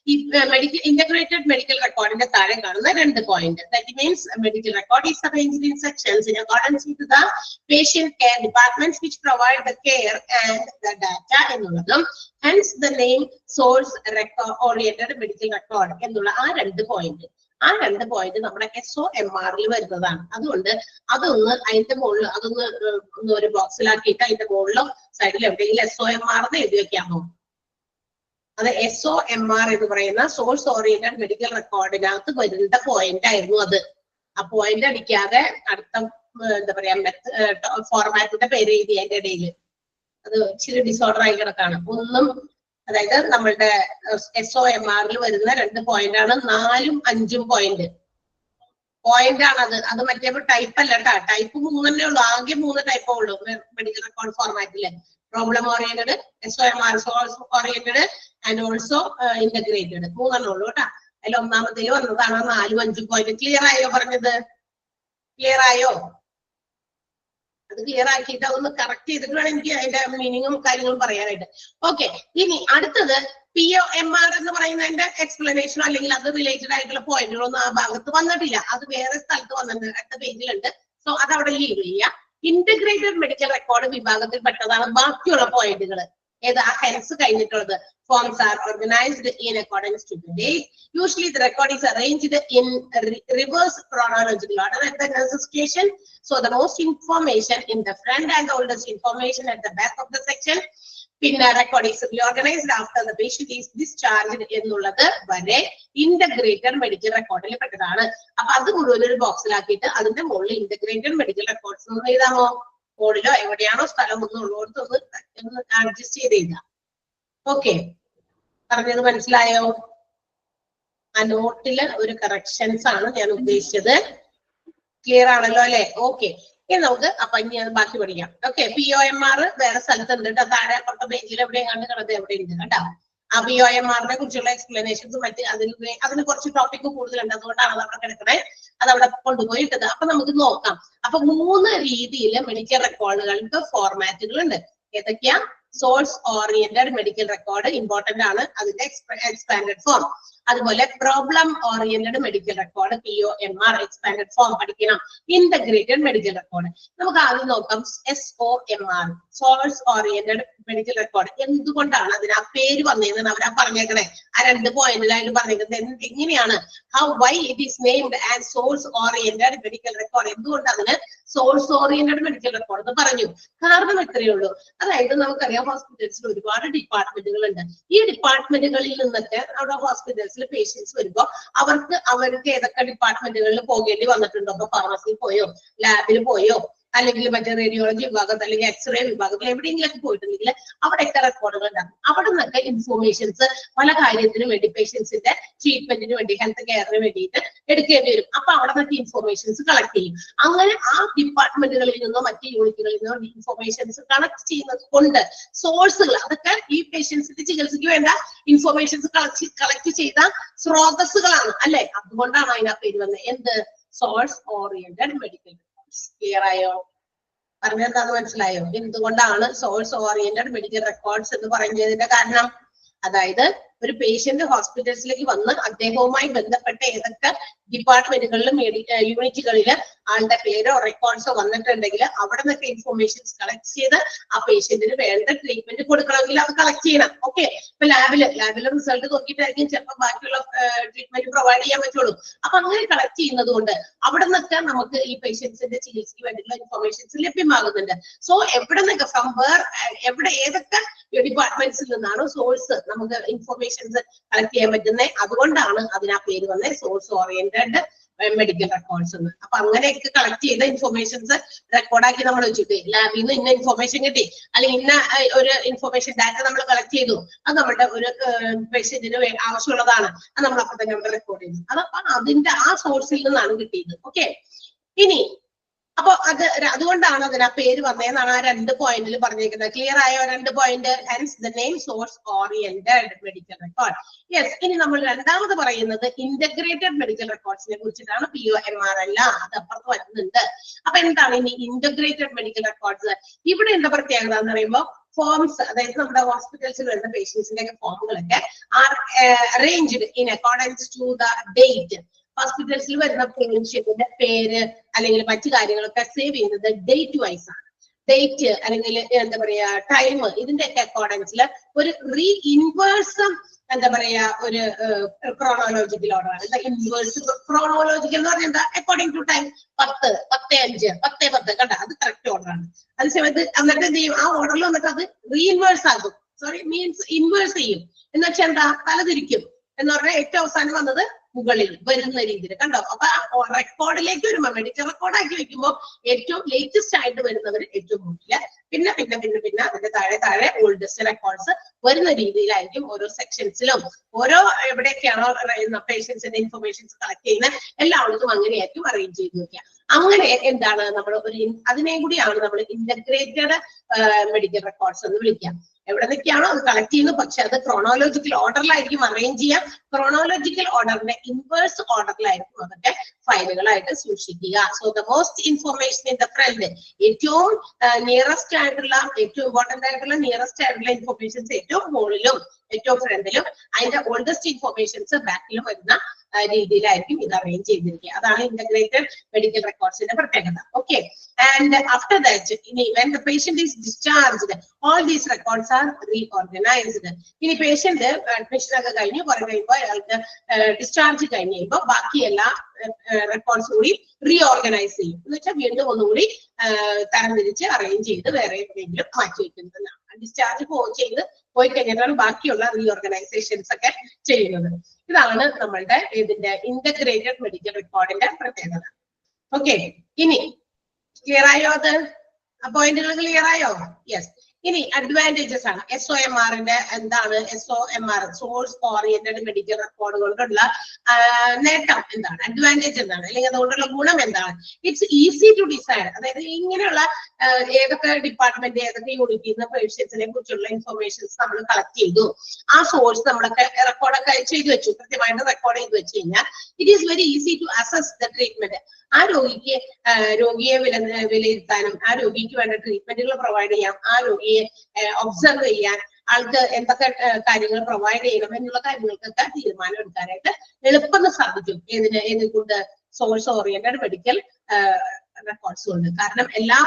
ഈ മെഡിക്കൽ ഇന്റഗ്രേറ്റഡ് മെഡിക്കൽ റെക്കോർഡിന്റെ താഴെ കാണുന്ന 2 point. That means medical record is arranged in sections in accordance with the patient care departments which provide the care and the data എന്നുള്ളതും hence the name source oriented medical record എന്നുള്ള ആ 2 point. ആ 2 point നമ്മുടെ SOMR വരുന്നതാണ്. അതുകൊണ്ട് അതൊന്ന് അതിന്റെ മുകളിൽ അതൊന്ന് ഒരു ബോക്സിലാക്കിയിട്ട് അതിന്റെ മുകളിലോ സൈഡിൽ എവിടെയെങ്കിലും SOMR എന്ന് എഴുതി വെക്കാമോ? അത് SOMR എന്ന് പറയുന്ന സോഴ്സ് ഓറിയന്റഡ് മെഡിക്കൽ റെക്കോർഡിനകത്ത് വരുന്ന പോയിന്റ് ആയിരുന്നു അത്. ആ പോയിന്റ് അടിക്കാതെ അടുത്ത എന്താ പറയാ ഫോർമാറ്റിന്റെ പേര് എഴുതി അതിന്റെ ഇടയിൽ അത് ഇച്ചിരി ഡിസോർഡർ ആയി കിടക്കാണ്. ഒന്നും അതായത് നമ്മളുടെ SOMR വരുന്ന 2 പോയിന്റ് ആണ് 4ഉം 5ഉം പോയിന്റ് ആണ് അത്. അത് മറ്റേ ടൈപ്പ് അല്ല കേട്ടോ. ടൈപ്പ് 3 ഉള്ളൂ. ആകെ 3 ടൈപ്പേ ഉള്ളൂ മെഡിക്കൽ റെക്കോർഡ് ഫോർമാറ്റില്. Problem oriented, SOMR source oriented and also integrated 3 ഉള്ളൂ കേട്ടോ. അതിൽ ഒന്നാമത്തേൽ വന്നതാണ് 4ഉം 5ഉം പോയിന്റ്. ക്ലിയർ ആയോ പറഞ്ഞത്? ക്ലിയർ ആയോ? അത് ക്ലിയർ ആക്കിയിട്ട് അതൊന്ന് കറക്റ്റ് ചെയ്തിട്ട് വേണം എനിക്ക് അതിന്റെ മീനിങ്ങും കാര്യങ്ങളും പറയാനായിട്ട്. ഓക്കെ, ഇനി അടുത്തത് POMR എന്ന് പറയുന്നതിന്റെ എക്സ്പ്ലനേഷനോ അല്ലെങ്കിൽ അത് റിലേറ്റഡ് ആയിട്ടുള്ള പോയിന്റുകളൊന്നും ആ ഭാഗത്ത് വന്നിട്ടില്ല. അത് വേറെ സ്ഥലത്ത് വന്നിട്ടുണ്ട്, അടുത്ത പേജിലുണ്ട്. സോ അത് അവിടെ ലീവ് ചെയ്യുക. ഇന്റഗ്രേറ്റഡ് മെഡിക്കൽ റെക്കോർഡ് വിഭാഗത്തിൽ പെട്ടതാണ് ബാക്കിയുള്ള പോയിന്റുകൾ. ഏത് ആ ഹെൻസ് കഴിഞ്ഞിട്ടുള്ളത്. Forms are organized in accordance to the date. Usually the record is arranged in reverse chronological order at the nurse's station. So the most information in the front and the oldest information at the back of the section. പിന്നെ record is reorganized after the patient is discharged എന്നുള്ളത് വരെ integrated medical റെക്കോർഡിൽ പെട്ടതാണ്. അപ്പൊ അത് മുഴുവൻ ഒരു ബോക്സിലാക്കിയിട്ട് അതിന്റെ മുകളിൽ ഇന്റഗ്രേറ്റഡ് മെഡിക്കൽ റെക്കോർഡ്സ് എന്ന് എഴുതാമോ? മുകളിലോ എവിടെയാണോ സ്ഥലം ഒന്നുള്ളടത്ത് ഒന്ന് അഡ്ജസ്റ്റ് ചെയ്ത് എഴുതാം. ഓക്കെ, പറഞ്ഞത് മനസ്സിലായോ? ആ നോട്ടില് ഒരു കറക്ഷൻസ് ആണ് ഞാൻ ഉദ്ദേശിച്ചത്. ക്ലിയർ ആണല്ലോ അല്ലെ? ഓക്കെ, ഇനി നമുക്ക് അപ്പൊ ഇനി അത് ബാക്കി പഠിക്കാം. ഓക്കെ, POMR വേറെ സ്ഥലത്തുണ്ട് കേട്ടോ. താഴെ അപ്പുറത്തെ പേജിൽ എവിടെയും കണ്ട് കിടന്നത് എവിടെ ഉണ്ട് കേട്ടോ. ആ POMR കുറിച്ചുള്ള എക്സ്പ്ലനേഷൻസ് മറ്റ് അതിന് കുറച്ച് ടോപ്പിക് കൂടുതലുണ്ട്. അതുകൊണ്ടാണ് അത് അവിടെ കിടക്കണേ. അത് അവിടെ കൊണ്ടുപോയി ഇട്ടത്. അപ്പൊ നമുക്ക് നോക്കാം. അപ്പൊ 3 രീതിയിൽ മെഡിക്കൽ റെക്കോർഡുകൾക്ക് ഫോർമാറ്റുകൾ ഉണ്ട്. ഏതൊക്കെയാ? Source oriented medical record important ആണ്, അതിന്റെ എക്സ്പാൻഡഡ് ഫോം. അതുപോലെ problem oriented medical record POMR expanded form പഠിക്കണം. ഇന്റഗ്രേറ്റഡ് മെഡിക്കൽ റെക്കോർഡ് നമുക്ക് ആദ്യം നോക്കാം. SOMR source oriented medical record എന്തുകൊണ്ടാണ് അതിന് ആ പേര് വന്നതെന്ന് അവരാ പറഞ്ഞേക്കണേ. ആ 2 പോയിന്റിലായിട്ട് പറഞ്ഞേക്കുന്നത് എങ്ങനെയാണ്? why it is named as source oriented medical record. എന്തുകൊണ്ട് അതിന് സോഴ്സ് ഓറിയന്റഡ് മെഡിക്കൽ റെക്കോർഡ് എന്ന് പറഞ്ഞു? കാരണം ഇത്രയേ ഉള്ളൂ. അതായത് നമുക്കറിയാം ഹോസ്പിറ്റൽസിൽ ഒരുപാട് ഡിപ്പാർട്ട്മെന്റുകൾ ഉണ്ട്. ഈ ഡിപ്പാർട്ട്മെന്റുകളിൽ നിന്നൊക്കെ അവിടെ ഹോസ്പിറ്റൽസിൽ പേഷ്യൻസ് വരുമ്പോൾ അവർക്ക് ഏതൊക്കെ ഡിപ്പാർട്ട്മെന്റുകളിൽ പോകേണ്ടി വന്നിട്ടുണ്ടോ? അപ്പൊ ഫാർമസിയിൽ പോയോ, ലാബിൽ പോയോ, അല്ലെങ്കിൽ മറ്റേ റേഡിയോളജി വിഭാഗത്തിൽ അല്ലെങ്കിൽ എക്സ്റേ വിഭാഗത്തിൽ എവിടെയെങ്കിലൊക്കെ പോയിട്ടുണ്ടെങ്കിൽ അവിടെയൊക്കെ റെക്കോർഡുകൾ ഉണ്ടാകും. അവിടെ നിന്നൊക്കെ ഇൻഫോർമേഷൻസ് പല കാര്യത്തിനും വേണ്ടി പേഷ്യൻസിന്റെ ട്രീറ്റ്മെന്റിന് വേണ്ടി ഹെൽത്ത് കെയറിന് വേണ്ടിയിട്ട് എടുക്കേണ്ടി വരും. അപ്പൊ അവിടെ നിന്നൊക്കെ ഇൻഫോർമേഷൻസ് കളക്ട് ചെയ്യും. അങ്ങനെ ആ ഡിപ്പാർട്ട്മെന്റുകളിൽ നിന്നോ മറ്റ് യൂണിറ്റുകളിൽ നിന്നോ ഇൻഫോർമേഷൻസ് കളക്ട് ചെയ്യുന്നത് കൊണ്ട് സോഴ്സുകൾ അതൊക്കെ ഈ പേഷ്യൻസിന്റെ ചികിത്സയ്ക്ക് വേണ്ട ഇൻഫോർമേഷൻസ് കളക്ട് ചെയ്ത സ്രോതസ്സുകളാണ് അല്ലെ? അതുകൊണ്ടാണ് അതിനാ പേര് വന്നത്. എന്ത്? Source oriented medical. ക്ലിയർ ആയോ? പറഞ്ഞെന്താന്ന് മനസ്സിലായോ? എന്തുകൊണ്ടാണ് സോഴ്സ് ഓറിയന്റഡ് മെഡിക്കൽ റെക്കോർഡ്സ് എന്ന് പറയുന്നതിന്റെ കാരണം? അതായത് ഒരു പേഷ്യന്റ് ഹോസ്പിറ്റൽസിലേക്ക് വന്ന് അദ്ദേഹവുമായി ബന്ധപ്പെട്ട ഏതൊക്കെ ഡിപ്പാർട്ട്മെന്റുകളിലും യൂണിറ്റുകളില് ആളുടെ പേരോ റെക്കോർഡ്സോ വന്നിട്ടുണ്ടെങ്കിൽ അവിടെ നിന്നൊക്കെ ഇൻഫോർമേഷൻസ് കളക്ട് ചെയ്ത് ആ പേഷ്യന്റിന് വേണ്ട ട്രീറ്റ്മെന്റ് കൊടുക്കണമെങ്കിൽ അത് കളക്ട് ചെയ്യണം. ഓക്കെ, ഇപ്പൊ ലാബില് റിസൾട്ട് നോക്കിയിട്ടായിരിക്കും ചിലപ്പോൾ ബാക്കിയുള്ള ട്രീറ്റ്മെന്റ് പ്രൊവൈഡ് ചെയ്യാൻ പറ്റുള്ളൂ. അപ്പൊ അങ്ങനെ കളക്ട് ചെയ്യുന്നത് കൊണ്ട് അവിടെ നിന്നൊക്കെ നമുക്ക് ഈ പേഷ്യൻസിന്റെ ചികിത്സയ്ക്ക് വേണ്ടിയിട്ടുള്ള ഇൻഫോർമേഷൻസ് ലഭ്യമാകുന്നുണ്ട്. സോ എവിടെ നിന്നൊക്കെ ഏതൊക്കെ ഡിപ്പാർട്ട്മെന്റ്സിൽ നിന്നാണ് സോഴ്സ് നമുക്ക് ഇൻഫോർമേഷൻസ് കളക്ട് ചെയ്യാൻ പറ്റുന്നത്. അതുകൊണ്ടാണ് അതിന് ആ പേര് വന്നത് സോഴ്സ് ഓറിയന്റഡ് മെഡിക്കൽ റെക്കോർഡ്സ് എന്ന്. അപ്പൊ അങ്ങനെയൊക്കെ കളക്ട് ചെയ്ത ഇൻഫോർമേഷൻസ് റെക്കോർഡാക്കി നമ്മൾ വെച്ചിട്ട് ലാബിൽ നിന്ന് ഇന്ന ഇൻഫോർമേഷൻ കിട്ടി അല്ലെങ്കിൽ ഇന്ന ഒരു ഇൻഫോർമേഷൻ ഡാറ്റ നമ്മൾ കളക്ട് ചെയ്തു, അത് നമ്മുടെ ഒരു പേഷ്യന്റിന് ആവശ്യമുള്ളതാണ്, അത് നമ്മൾ അപ്പൊ തന്നെ നമ്മൾ റെക്കോർഡ് ചെയ്തു. അതപ്പോ അതിന്റെ ആ സോഴ്സിൽ നിന്നാണ് കിട്ടിയത്. ഓക്കെ, ഇനി അപ്പൊ അതുകൊണ്ടാണ് അതിന് ആ പേര് വന്നതെന്നാണ് ആ 2 പോയിന്റിൽ പറഞ്ഞിരിക്കുന്നത്. ക്ലിയർ ആയോ? 2 point. Hence the name source oriented medical record. Yes, ഇനി നമ്മൾ രണ്ടാമത് പറയുന്നത് ഇന്റഗ്രേറ്റഡ് മെഡിക്കൽ റെക്കോർഡ്സിനെ കുറിച്ചിട്ടാണ്. POMR അല്ല, അത് അപ്പുറത്ത് വരുന്നുണ്ട്. അപ്പൊ എന്താണ് ഇനി ഇന്റഗ്രേറ്റഡ് മെഡിക്കൽ റെക്കോർഡ്സ്? ഇവിടെ എന്താ പ്രത്യേകത എന്ന് പറയുമ്പോൾ ഫോംസ്, അതായത് നമ്മുടെ ഹോസ്പിറ്റൽസിൽ വരുന്ന പേഷ്യൻസിന്റെ ഒക്കെ ഫോമുകളൊക്കെ are arranged in accordance to the date. ഹോസ്പിറ്റൽസിൽ വരുന്ന പേഷ്യന്റിന്റെ പേര് അല്ലെങ്കിൽ മറ്റു കാര്യങ്ങളൊക്കെ സേവ് ചെയ്യുന്നത് ഡേറ്റ് വൈസ് ആണ്. ഡേറ്റ് അല്ലെങ്കിൽ എന്താ പറയാ ടൈം, ഇതിന്റെ ഒക്കെ അക്കോർഡൻസിൽ ഒരു ഇൻവേഴ്സ് എന്താ പറയാ ഒരു ക്രോണോളജിക്കൽ ഓർഡർ ആണ്. ഇൻവേഴ്സ് ക്രോണോളജിക്കൽ എന്ന് പറഞ്ഞാൽ എന്താ, അക്കോർഡിംഗ് ടു ടൈം 10, 10:05, 10:10 കണ്ട, അത് കറക്റ്റ് ഓർഡർ ആണ്. അത് സമയത്ത് എന്നിട്ട് എന്ത് ചെയ്യും, ആ ഓർഡറിൽ വന്നിട്ട് അത് റീഇൻവേഴ്സ് ആകും. സോറി മീൻസ് ഇൻവേഴ്സ് ചെയ്യും എന്ന് വെച്ചാൽ എന്താ, തലതിരിക്കും എന്ന് പറഞ്ഞാൽ ഏറ്റവും അവസാനം വന്നത് മുകളിൽ വരുന്ന രീതിയിൽ കണ്ടോ. അപ്പൊ റെക്കോർഡിലേക്ക് വരുമ്പോ മെഡിക്കൽ റെക്കോർഡാക്കി വെക്കുമ്പോൾ ഏറ്റവും ലേറ്റസ്റ്റ് ആയിട്ട് വരുന്നവർ ഏറ്റവും മുന്നില്, പിന്നെ പിന്നെ പിന്നെ പിന്നെ അതിന്റെ താഴെ താഴെ ഓൾഡസ്റ്റ് റെക്കോർഡ്സ് വരുന്ന രീതിയിലായിരിക്കും ഓരോ സെക്ഷൻസിലും ഓരോ എവിടെയൊക്കെയാണോ പേഷ്യൻസിന്റെ ഇൻഫർമേഷൻസ് കളക്ട് ചെയ്യുന്ന എല്ലായിടത്തും അങ്ങനെയായിരിക്കും അറേഞ്ച് ചെയ്ത് വെക്കുക. അങ്ങനെ എന്താണ് നമ്മൾ ഒരു അതിനെയും കൂടിയാണ് നമ്മൾ ഇന്റഗ്രേറ്റഡ് മെഡിക്കൽ റെക്കോർഡ്സ് എന്ന് വിളിക്കുക. എവിടെ നിൽക്കുകയാണോ അത് കളക്ട് ചെയ്യുന്നു, പക്ഷെ അത് ക്രോണോളജിക്കൽ ഓർഡറിലായിരിക്കും അറേഞ്ച് ചെയ്യാം. ക്രോണോളജിക്കൽ ഓർഡറിന്റെ ഇൻവേഴ്സ് ഓർഡറിലായിരിക്കും അതൊക്കെ ഫയലുകളായിട്ട് സൂക്ഷിക്കുക. So the most information in the front, ഏറ്റവും നിയറസ്റ്റ് ആയിട്ടുള്ള ഏറ്റവും ഇമ്പോർട്ടന്റ് ആയിട്ടുള്ള നിയറസ്റ്റ് ആയിട്ടുള്ള ഇൻഫർമേഷൻസ് ഏറ്റവും മുകളിലും ഏറ്റവും ഫ്രണ്ടിലും, അതിന്റെ ഓൾഡസ്റ്റ് ഇൻഫർമേഷൻസ് ബാക്കിലും വരുന്ന രീതിയിലായിരിക്കും ഇത് അറേഞ്ച് ചെയ്തിരിക്കുക. അതാണ് ഇന്റഗ്രേറ്റഡ് മെഡിക്കൽ റെക്കോർഡ്സിന്റെ പ്രത്യേകത. ഓക്കെ, ആൻഡ് ആഫ്റ്റർ ദാറ്റ് ഇനി when the patient is discharged all these records are reorganised. ഇനി പേഷ്യന്റ് അഡ്മിഷൻ ഒക്കെ കഴിഞ്ഞു കുറെ കഴിയുമ്പോൾ അയാൾക്ക് ഡിസ്ചാർജ് കഴിഞ്ഞ് കഴിയുമ്പോൾ ബാക്കി എല്ലാ റെക്കോർഡ്സ് കൂടി റീഓർഗനൈസ് ചെയ്യും. എന്ന് വെച്ചാൽ വീണ്ടും ഒന്നുകൂടി തരംതിരിച്ച് അറേഞ്ച് ചെയ്ത് വേറെ എവിടെയെങ്കിലും മാറ്റി വെക്കുന്നതാണ്. ഡിസ്ചാർജ് പോയി കഴിഞ്ഞിട്ടാണ് ബാക്കിയുള്ള റീഓർഗനൈസേഷൻസ് ഒക്കെ ചെയ്യുന്നത്. ഇതാണ് നമ്മളുടെ ഇതിന്റെ ഇന്റഗ്രേറ്റഡ് മെഡിക്കൽ റെക്കോർഡിന്റെ പ്രത്യേകത. ഓക്കെ, ഇനി ക്ലിയർ ആയോ? അത് പോയിന്റുകൾ ക്ലിയർ ആയോ? യെസ്. ഇനി അഡ്വാൻറ്റേജസ് ആണ്. SOMRന്റെ എന്താണ്? SOMR സോഴ്സ് ഓറിയന്റഡ് മെഡിക്കൽ റെക്കോർഡുകൊണ്ടുള്ള നേട്ടം എന്താണ്, അഡ്വാൻറ്റേജ് എന്താണ്, അല്ലെങ്കിൽ അതുകൊണ്ടുള്ള ഗുണം എന്താണ്? It's easy to decide. അതായത് ഇങ്ങനെയുള്ള ഏതൊക്കെ ഡിപ്പാർട്ട്മെന്റ് ഏതൊക്കെ യൂണിറ്റിൽ നിന്ന് പേഷ്യൻസിനെ കുറിച്ചുള്ള ഇൻഫർമേഷൻസ് നമ്മൾ കളക്ട് ചെയ്തു, ആ സോഴ്സ് നമ്മളൊക്കെ റെക്കോർഡൊക്കെ ചെയ്തു വെച്ചു, കൃത്യമായിട്ട് റെക്കോർഡ് ചെയ്ത് വെച്ച് കഴിഞ്ഞാൽ it is very easy to assess the treatment. ആ രോഗിയെ വിലയിരുത്താനും ആ രോഗിക്ക് വേണ്ട ട്രീറ്റ്മെന്റുകൾ പ്രൊവൈഡ് ചെയ്യാം, ആ രോഗിയെ ഒബ്സർവ് ചെയ്യാൻ, ആൾക്ക് എന്തൊക്കെ കാര്യങ്ങൾ പ്രൊവൈഡ് ചെയ്യണം എന്നുള്ള കാര്യങ്ങൾക്കൊക്കെ തീരുമാനം എടുക്കാനായിട്ട് എളുപ്പം സാധിക്കും. ഏതുകൊണ്ട് സോഴ്സ് ഓറിയന്റഡ് മെഡിക്കൽ റെക്കോർഡ്സ് കൊണ്ട്. കാരണം എല്ലാ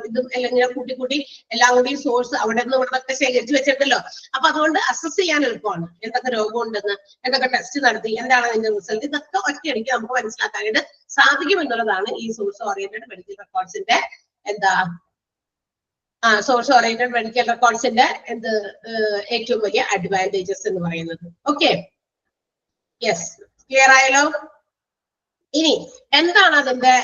ഇതും എല്ലാം കൂട്ടി എല്ലാം കൂടി സോഴ്സ് അവിടെ നിന്ന് ഇവിടൊക്കെ ശേഖരിച്ച് വെച്ചിട്ടല്ലോ. അപ്പൊ അതുകൊണ്ട് അസസ് ചെയ്യാൻ എളുപ്പമാണ്. എന്തൊക്കെ രോഗം ഉണ്ടെന്ന്, എന്തൊക്കെ ടെസ്റ്റ് നടത്തി, എന്താണ് അതിന്റെ റിസൾട്ട്, ഇതൊക്കെ ഒറ്റയടിക്ക് നമുക്ക് മനസ്സിലാക്കാനായിട്ട് സാധിക്കും എന്നുള്ളതാണ് ഈ സോഴ്സ് ഓറിയന്റഡ് മെഡിക്കൽ റെക്കോർഡ്സിന്റെ സോഴ്സ് ഓറിയന്റഡ് മെഡിക്കൽ റെക്കോർഡ്സിന്റെ ഏറ്റവും വലിയ അഡ്വാൻറ്റേജസ് എന്ന് പറയുന്നത്. ഓക്കെ, യെസ്, ക്ലിയർ ആയല്ലോ? ഇനി എന്താണ് അതിന്റെ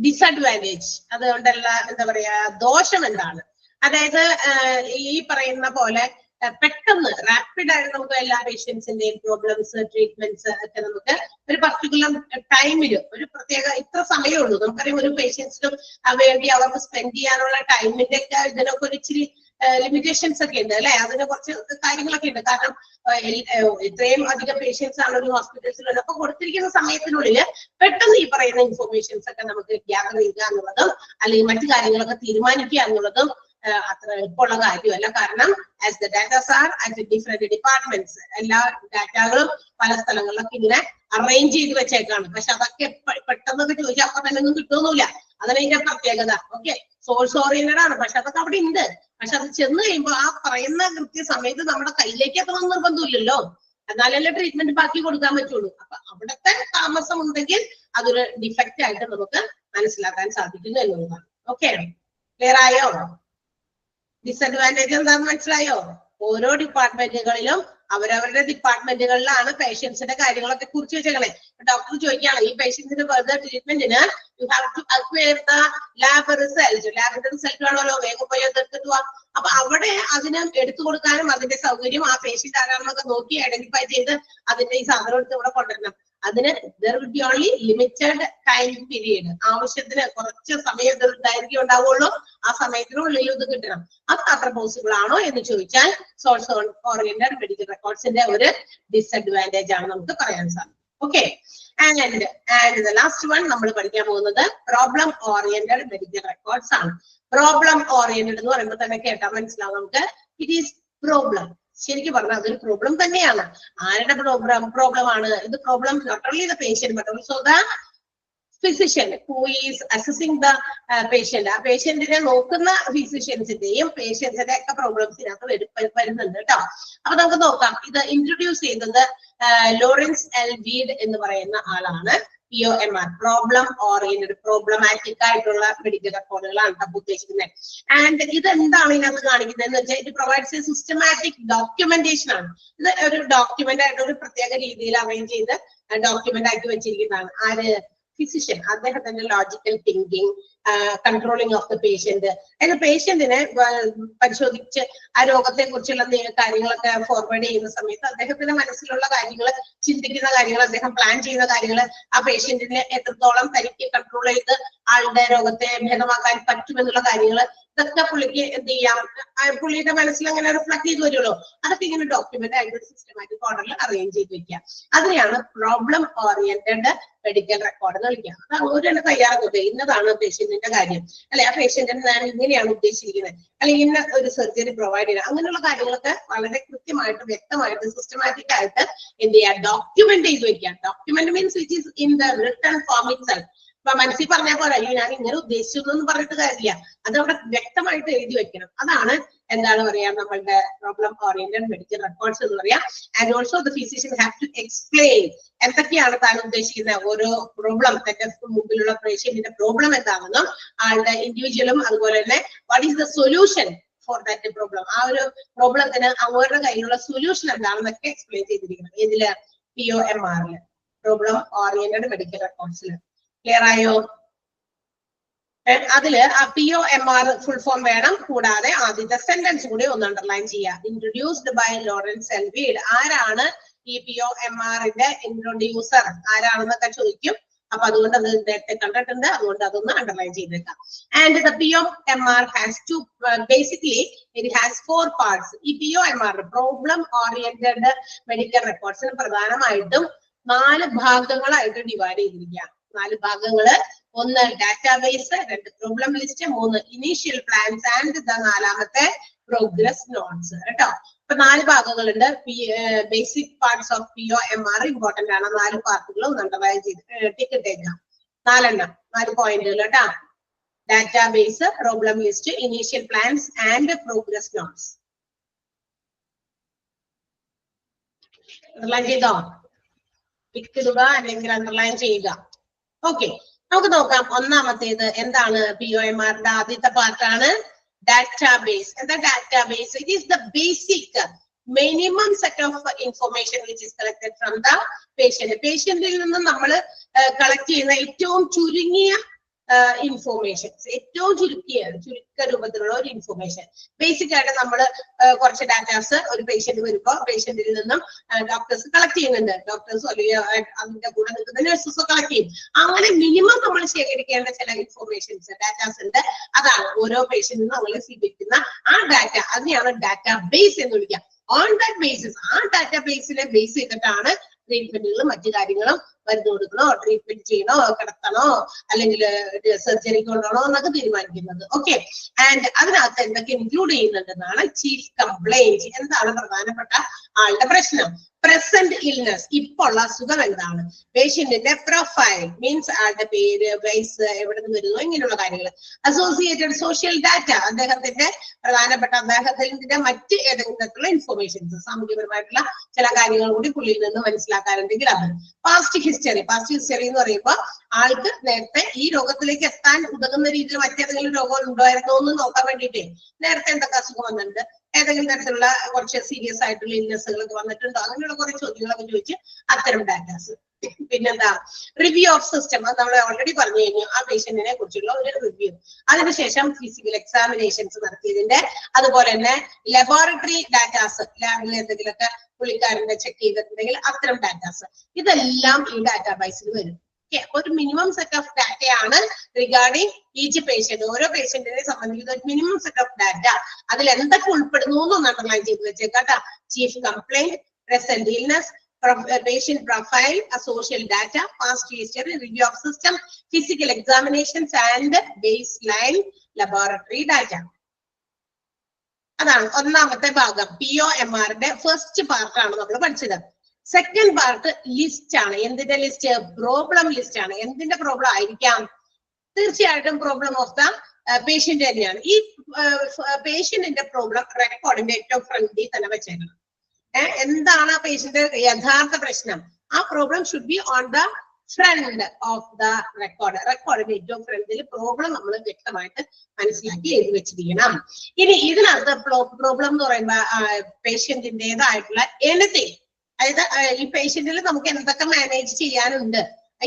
ഡിസഡ്വാൻറ്റേജ്, അതുകൊണ്ടുള്ള എന്താ പറയാ ദോഷം എന്താണ്? അതായത് ഈ പറയുന്ന പോലെ പെട്ടെന്ന് റാപ്പിഡ് ആയിട്ട് നമുക്ക് എല്ലാ പേഷ്യൻസിന്റെയും പ്രോബ്ലംസ് ട്രീറ്റ്മെന്റ്സ് ഒക്കെ നമുക്ക് ഒരു പർട്ടിക്കുലർ ടൈമിൽ ഒരു പ്രത്യേക ഇത്ര സമയമുള്ളൂ. നമുക്കറിയാം ഒരു പേഷ്യൻസിനും വേണ്ടി അവർക്ക് സ്പെൻഡ് ചെയ്യാനുള്ള ടൈമിന്റെ ഒക്കെ ഇതിനൊക്കെ ഒരു ഇച്ചിരി ലിമിറ്റേഷൻസ് ഒക്കെ ഉണ്ട് അല്ലെ, അതിന് കുറച്ച് കാര്യങ്ങളൊക്കെ ഉണ്ട്. കാരണം ഇത്രയും അധികം പേഷ്യൻസ് ആണ് ഒരു ഹോസ്പിറ്റൽസിൽ, അപ്പൊ കൊടുത്തിരിക്കുന്ന സമയത്തിനുള്ളിൽ പെട്ടെന്ന് ഈ പറയുന്ന ഇൻഫർമേഷൻസ് ഒക്കെ നമുക്ക് ഗ്യാദർ ചെയ്യുക എന്നുള്ളതും അല്ലെങ്കിൽ മറ്റു കാര്യങ്ങളൊക്കെ തീരുമാനിക്കുക എന്നുള്ളതും അത്ര എളുപ്പമുള്ള കാര്യമല്ല. കാരണം as the datas are at different departments, എല്ലാ ഡാറ്റകളും പല സ്ഥലങ്ങളിലൊക്കെ ഇങ്ങനെ അറേഞ്ച് ചെയ്ത് വെച്ചേക്കാണ്. പക്ഷെ അതൊക്കെ പെട്ടെന്നൊക്കെ ചോദിച്ചാൽ അപ്പൊ തന്നെ ഒന്നും കിട്ടുമൊന്നുമില്ല. അതാണ് ഇതിന്റെ പ്രത്യേകത. ഓക്കെ, സോഴ്സ് ഓറിയന്റഡ് ആണ്, പക്ഷെ അതൊക്കെ അവിടെ ഉണ്ട്. പക്ഷെ അത് ചെന്ന് കഴിയുമ്പോൾ ആ പറയുന്ന കൃത്യസമയത്ത് നമ്മുടെ കയ്യിലേക്ക് എത്തണം നിർബന്ധമില്ലല്ലോ, എന്നാലല്ലേ ട്രീറ്റ്മെന്റ് ബാക്കി കൊടുക്കാൻ പറ്റുള്ളൂ. അപ്പൊ അവിടുത്തെ താമസം ഉണ്ടെങ്കിൽ അതൊരു ഡിഫക്റ്റ് ആയിട്ട് നമുക്ക് മനസ്സിലാക്കാൻ സാധിക്കുന്നു എന്നുള്ളതാണ്. ഓക്കെ, ക്ലിയർ ആയോ? ഡിസഡ്വാൻറ്റേജ് എന്താണെന്ന് മനസ്സിലായോ? ഓരോ ഡിപ്പാർട്ട്മെന്റുകളിലും അവരവരുടെ ഡിപ്പാർട്ട്മെന്റുകളിലാണ് പേഷ്യൻസിന്റെ കാര്യങ്ങളൊക്കെ കുറിച്ച് വെച്ചേക്കണേ. ഡോക്ടർ ചോദിക്കുകയാണ് ഈ പേഷ്യൻസിന് ഫർദർ ട്രീറ്റ്മെന്റിന് you have to acquire the lab result. ലാബിന്റെ റിസൾട്ട് വേണമല്ലോ, വേഗം പോയി അത് എടുത്തിട്ട് പോവാം. അപ്പൊ അവിടെ അതിന് എടുത്തു കൊടുക്കാനും അതിന്റെ സൗകര്യം ആ പേഷ്യന്റ് ആരാണെന്നൊക്കെ നോക്കി ഐഡന്റിഫൈ ചെയ്ത് അതിന്റെ ഈ സാധനം എടുത്ത് ഇവിടെ കൊണ്ടുവരണം. അതിന് there will be only limited time period. ആവശ്യത്തിന് കുറച്ച് സമയം ദൈർഘ്യം ഉണ്ടാവുള്ളൂ, ആ സമയത്തിനുള്ളിൽ ഇത് കിട്ടണം. അത് അത്ര പോസിബിൾ ആണോ എന്ന് ചോദിച്ചാൽ സോഴ്സ് ഓറിയന്റഡ് മെഡിക്കൽ റെക്കോർഡ്സിന്റെ ഒരു ഡിസഡ്വാൻറ്റേജ് ആണ് നമുക്ക് പറയാൻ സാധിക്കും. Okay. And the last one നമ്മൾ പഠിക്കാൻ പോകുന്നത് പ്രോബ്ലം ഓറിയന്റഡ് മെഡിക്കൽ റെക്കോർഡ്സ് ആണ്. പ്രോബ്ലം ഓറിയന്റഡ് എന്ന് പറയുമ്പോൾ തന്നെ കേട്ടാൽ മനസ്സിലാവും നമുക്ക്. It is problem. ശരിക്കും പറഞ്ഞാൽ അതൊരു പ്രോബ്ലം തന്നെയാണ്. ആരുടെ പ്രോബ്ലം ആണ് ഇത്? Problem not only the patient but also the physician who is assessing the patient. ആ പേഷ്യന്റിനെ നോക്കുന്ന ഫിസിഷ്യൻസിന്റെയും പേഷ്യൻസിന്റെ ഒക്കെ പ്രോബ്ലംസിനകത്ത് വരുന്നുണ്ട് കേട്ടോ. അപ്പൊ നമുക്ക് നോക്കാം. ഇത് ഇൻട്രൊഡ്യൂസ് ചെയ്തത് ലോറൻസ് എൽ വീഡ് എന്ന് പറയുന്ന ആളാണ്. POMR, പ്രോബ്ലം ഓറിയന്റഡ്, പ്രോബ്ലമാറ്റിക് ആയിട്ടുള്ള മെഡിക്കൽ റെക്കോർഡുകളാണ് കേട്ടോ ഉദ്ദേശിക്കുന്നത്. ആൻഡ് ഇത് എന്താണ് ഇതിനകത്ത് കാണിക്കുന്നത് എന്ന് വെച്ചാൽ ഇത് പ്രൊവൈഡ്സ് എ സിസ്റ്റമാറ്റിക് ഡോക്യുമെന്റേഷൻ ആണ്. ഇത് ഒരു ഡോക്യുമെന്റ് ആയിട്ട് ഒരു പ്രത്യേക രീതിയിൽ അറേഞ്ച് ചെയ്ത് ഡോക്യുമെന്റ് ആക്കി വെച്ചിരിക്കുന്നതാണ്. ആര്? ഫിസിഷ്യൻ. അദ്ദേഹത്തിന്റെ logical thinking, controlling of the patient. അതിന് പേഷ്യന്റിനെ പരിശോധിച്ച് ആ രോഗത്തെ കുറിച്ചുള്ള കാര്യങ്ങളൊക്കെ ഫോർവേഡ് ചെയ്യുന്ന സമയത്ത് അദ്ദേഹത്തിന്റെ മനസ്സിലുള്ള കാര്യങ്ങൾ, ചിന്തിക്കുന്ന കാര്യങ്ങൾ, അദ്ദേഹം പ്ലാൻ ചെയ്യുന്ന കാര്യങ്ങൾ ആ പേഷ്യന്റിനെ എത്രത്തോളം തനിക്ക് കൺട്രോൾ ചെയ്ത് ആളുടെ രോഗത്തെ ഭേദമാക്കാൻ പറ്റുമെന്നുള്ള കാര്യങ്ങൾ ഇതൊക്കെ പുള്ളിക്ക് എന്ത് ചെയ്യാം, പുള്ളിയുടെ മനസ്സിൽ അങ്ങനെ റിഫ്ലക്ട് ചെയ്ത് വരുമല്ലോ. അതൊക്കെ ഇങ്ങനെ ഡോക്യുമെന്റ് ആയിട്ട് സിസ്റ്റമാറ്റിക് ഓർഡറിൽ അറേഞ്ച് ചെയ്ത് വെക്കുക. അതിനെയാണ് പ്രോബ്ലം ഓറിയന്റഡ് മെഡിക്കൽ റെക്കോർഡ് എന്ന് വിളിക്കുക. അത് അങ്ങോട്ട് തന്നെ തയ്യാറാക്കുന്നത് ഇന്നതാണ് പേഷ്യന്റിന്റെ കാര്യം, അല്ലെ? ആ പേഷ്യന്റിന് ഞാൻ ഇങ്ങനെയാണ് ഉദ്ദേശിച്ചിരിക്കുന്നത്, അല്ലെങ്കിൽ ഇന്ന ഒരു സർജറി പ്രൊവൈഡ് ചെയ്യുക, അങ്ങനെയുള്ള കാര്യങ്ങളൊക്കെ വളരെ കൃത്യമായിട്ട് വ്യക്തമായിട്ട് സിസ്റ്റമാറ്റിക് ആയിട്ട് എന്ത് ചെയ്യുക, ഡോക്യുമെന്റ് ചെയ്ത് വെക്കുക. Document means which is in the written form itself. ഇപ്പൊ മനസ്സിൽ പറഞ്ഞാൽ പോലെ അയ്യോ ഞാൻ ഇങ്ങനെ ഉദ്ദേശിച്ചു എന്ന് പറഞ്ഞിട്ട് കാര്യമില്ല, അത് അവിടെ വ്യക്തമായിട്ട് എഴുതി വെക്കണം. അതാണ് എന്താണ് പറയാ നമ്മളുടെ പ്രോബ്ലം ഓറിയന്റഡ് മെഡിക്കൽ റെക്കോർഡ്സ് എന്ന് പറയാം. And also the physician have to explain എന്തൊക്കെയാണ് താൻ ഉദ്ദേശിക്കുന്നത്, ഓരോ പ്രോബ്ലം, തന്റെ മുമ്പിലുള്ള പേഷ്യന്റിന്റെ പ്രോബ്ലം എന്താണെന്നും ആളുടെ ഇൻഡിവിജ്വലും അതുപോലെ തന്നെ what is the solution for that problem, ആ ഒരു പ്രോബ്ലത്തിന് അവരുടെ കയ്യിലുള്ള സൊല്യൂഷൻ എന്താണെന്നൊക്കെ എക്സ്പ്ലെയിൻ ചെയ്തിരിക്കണം. ഇതില് POMR-ല്, പ്രോബ്ലം ഓറിയന്റഡ് മെഡിക്കൽ റെക്കോർഡ്സിൽ. ക്ലിയർ ആയോ? അതില് ആ POMR ഫുൾ ഫോം വേണം. കൂടാതെ ആദ്യത്തെ സെന്റൻസ് കൂടി ഒന്ന് അണ്ടർലൈൻ ചെയ്യുക. Introduced by Lawrence L Weed. ആരാണ് ഈ POMR-ന്റെ ഇൻട്രൊഡ്യൂസർ, ആരാണെന്നൊക്കെ ചോദിക്കും. അപ്പൊ അതുകൊണ്ട് അത് നേരത്തെ കണ്ടിട്ടുണ്ട്, അതുകൊണ്ട് അതൊന്ന് അണ്ടർലൈൻ ചെയ്തേക്കാം. And the POMR has to basically it has 4 parts. ഈ POMR പ്രോബ്ലം ഓറിയന്റഡ് മെഡിക്കൽ റെക്കോർഡ്സിന് പ്രധാനമായിട്ടും 4 ഭാഗങ്ങളായിട്ട് ഡിവൈഡ് ചെയ്തിരിക്കുക. 4 ഭാഗങ്ങള്. 1 database, 2 problem list, 3 initial plans and 4ാമത്തെ പ്രോഗ്രസ് നോട്ട്സ് കേട്ടോ. ഇപ്പൊ 4 ഭാഗങ്ങളുണ്ട്. Basic parts of POMR important ആണ്. 4 പാർട്ടുകൾ ഒന്ന് അണ്ടർലൈൻ ചെയ്ത് ടിക്കറ്റേക്കാം. 4 പോയിന്റുകൾ കേട്ടോ. Database, problem list, initial plans and progress notes. Underline ചെയ്തോ? ടിക്ക് ഇടുക അല്ലെങ്കിൽ അണ്ടർലൈൻ ചെയ്യുക. ഓക്കെ, നമുക്ക് നോക്കാം. ഒന്നാമത്തേത് എന്താണ്? POMR-ന്റെ ആദ്യത്തെ പാർട്ടാണ് ഡാറ്റാബേസ്. എന്താ database? It is the basic minimum set of information which is collected from the patient. പേഷ്യന്റിൽ നിന്ന് നമ്മൾ കളക്ട് ചെയ്യുന്ന ഏറ്റവും ചുരുങ്ങിയ ഇൻഫോർമേഷൻസ്, ഏറ്റവും ചുരുക്ക രൂപത്തിലുള്ള ഒരു ഇൻഫോർമേഷൻ. ബേസിക് ആയിട്ട് നമ്മൾ കുറച്ച് ഡാറ്റാസ് ഒരു പേഷ്യന്റ് വരുമ്പോൾ പേഷ്യന്റിൽ നിന്നും ഡോക്ടേഴ്സ് കളക്ട് ചെയ്യുന്നുണ്ട്. ഡോക്ടേഴ്സോ അല്ലെങ്കിൽ അതിന്റെ കൂടെ നിൽക്കുന്ന നഴ്സസോ കളക്ട് ചെയ്യും. അങ്ങനെ മിനിമം നമ്മൾ ശേഖരിക്കേണ്ട ചില ഇൻഫോർമേഷൻസ്, ഡാറ്റാസ് ഉണ്ട്. അതാണ് ഓരോ പേഷ്യന്റിനും നമ്മൾ സ്വീകരിക്കുന്ന ആ ഡാറ്റ. അതിനെയാണ് ഡാറ്റാബേസ് എന്ന് വിളിക്കുക. ഓൺ ദാറ്റ് ബേസിസ്, ആ ഡാറ്റാബേസിനെ ബേസ് ചെയ്തിട്ടാണ് ട്രീറ്റ്മെന്റുകളും മറ്റു കാര്യങ്ങളും മരുന്ന് കൊടുക്കണോ, ട്രീറ്റ്മെന്റ് ചെയ്യണോ, കിടത്തണോ, അല്ലെങ്കിൽ സർജറി കൊണ്ടാണോ എന്നൊക്കെ തീരുമാനിക്കുന്നത്. ഓക്കെ, ആൻഡ് അതിനകത്ത് എന്തൊക്കെ ഇൻക്ലൂഡ് ചെയ്യുന്നുണ്ടെന്നാണ് ചീഫ് കംപ്ലൈന്റ്. എന്താണ് പ്രധാനപ്പെട്ട ആളുടെ പ്രശ്നം? പ്രസന്റ് ഇൽനെസ്, ഇപ്പോൾ ഉള്ള അസുഖം എന്താണ്? പേഷ്യന്റിന്റെ പ്രൊഫൈൽ മീൻസ് ആളുടെ പേര്, വയസ്സ്, എവിടെ നിന്ന് വരുന്നു, ഇങ്ങനെയുള്ള കാര്യങ്ങൾ. അസോസിയേറ്റഡ് സോഷ്യൽ ഡാറ്റ, അദ്ദേഹത്തിന്റെ പ്രധാനപ്പെട്ട അദ്ദേഹത്തിന്റെ മറ്റ് ഏതെങ്കിലും തരത്തിലുള്ള ഇൻഫോർമേഷൻസ്, സാമൂഹികപരമായിട്ടുള്ള ചില കാര്യങ്ങൾ കൂടി പുള്ളിയിൽ നിന്ന് മനസ്സിലാക്കാറുണ്ടെങ്കിൽ അത്. പാസ്റ്റ് ഹിസ്റ്ററി എന്ന് പറയുമ്പോൾ ആൾക്ക് നേരത്തെ ഈ രോഗത്തിലേക്ക് എത്താൻ ഉതകുന്ന രീതിയിൽ മറ്റേതെങ്കിലും രോഗം ഉണ്ടായിരുന്നോ എന്ന് നോക്കാൻ വേണ്ടിയിട്ടേ നേരത്തെ എന്തൊക്കെ അസുഖം വന്നിട്ടുണ്ട്, ഏതെങ്കിലും തരത്തിലുള്ള കുറച്ച് സീരിയസ് ആയിട്ടുള്ള ഇൽനെസ്സുകളൊക്കെ വന്നിട്ടുണ്ടോ, അങ്ങനെയുള്ള കുറെ ചോദ്യങ്ങളൊക്കെ ചോദിച്ച് അത്തരം ഡാറ്റാസ്. പിന്നെന്താ? റിവ്യൂ ഓഫ് സിസ്റ്റം, അത് നമ്മൾ ഓൾറെഡി പറഞ്ഞു കഴിഞ്ഞു. ആ പേഷ്യന്റിനെ കുറിച്ചുള്ള ഒരു റിവ്യൂ. അതിനുശേഷം ഫിസിക്കൽ എക്സാമിനേഷൻസ് നടത്തിയതിന്റെ, അതുപോലെ തന്നെ ലബോറട്ടറി ഡാറ്റാസ്, ലാബിൽ എന്തെങ്കിലുമൊക്കെ പുള്ളിക്കാരന്റെ ചെക്ക് ചെയ്തിട്ടുണ്ടെങ്കിൽ അത്തരം ഡാറ്റാസ്, ഇതെല്ലാം ഈ ഡാറ്റാബേസിൽ വരും. ഒരു മിനിമം സെറ്റ് ഓഫ് ഡാറ്റയാണ് റിഗാർഡിങ് ഈച്ച് പേഷ്യന്റ്. ഓരോ പേഷ്യന്റിനെ സംബന്ധിക്കുന്ന ഒരു മിനിമം സെറ്റ് ഓഫ് ഡാറ്റ. അതിൽ എന്തൊക്കെ ഉൾപ്പെടുന്നു എന്ന് അണ്ടർലൈൻ ചെയ്ത് വെച്ചേക്കാട്ടാ. Chief complaint, present illness, patient profile, social data, past history, review of system, physical examinations and baseline laboratory data. അതാണ് ഒന്നാമത്തെ ഭാഗം. POMRന്റെ ഫസ്റ്റ് പാർട്ടാണ് നമ്മൾ പഠിച്ചത്. സെക്കൻഡ് പാർട്ട് ലിസ്റ്റ് ആണ്. എന്തിന്റെ ലിസ്റ്റ്? പ്രോബ്ലം ലിസ്റ്റ് ആണ്. എന്തിന്റെ പ്രോബ്ലം ആയിരിക്കാം? തീർച്ചയായിട്ടും പ്രോബ്ലം ഓഫ് ദ പേഷ്യന്റ് തന്നെയാണ്. ഈ പേഷ്യന്റിന്റെ പ്രോബ്ലം റെക്കോർഡിന്റെ ഏറ്റവും ഫ്രണ്ടിൽ തന്നെ വെച്ചേക്കണം. എന്താണ് ആ പേഷ്യന്റ് യഥാർത്ഥ പ്രശ്നം? ആ problem should be on the front of the record. റെക്കോർഡിന്റെ ഏറ്റവും ഫ്രണ്ടിൽ പ്രോബ്ലം നമ്മൾ വ്യക്തമായിട്ട് മനസ്സിലാക്കി എഴുതി വെച്ചിരിക്കണം. ഇനി ഇതിനകത്ത് പ്രോബ്ലം എന്ന് പറയുമ്പോൾ പേഷ്യന്റിന്റേതായിട്ടുള്ള എനിത്തിങ്, അതായത് ഈ പേഷ്യന്റിൽ നമുക്ക് എന്തൊക്കെ മാനേജ് ചെയ്യാനുണ്ട്,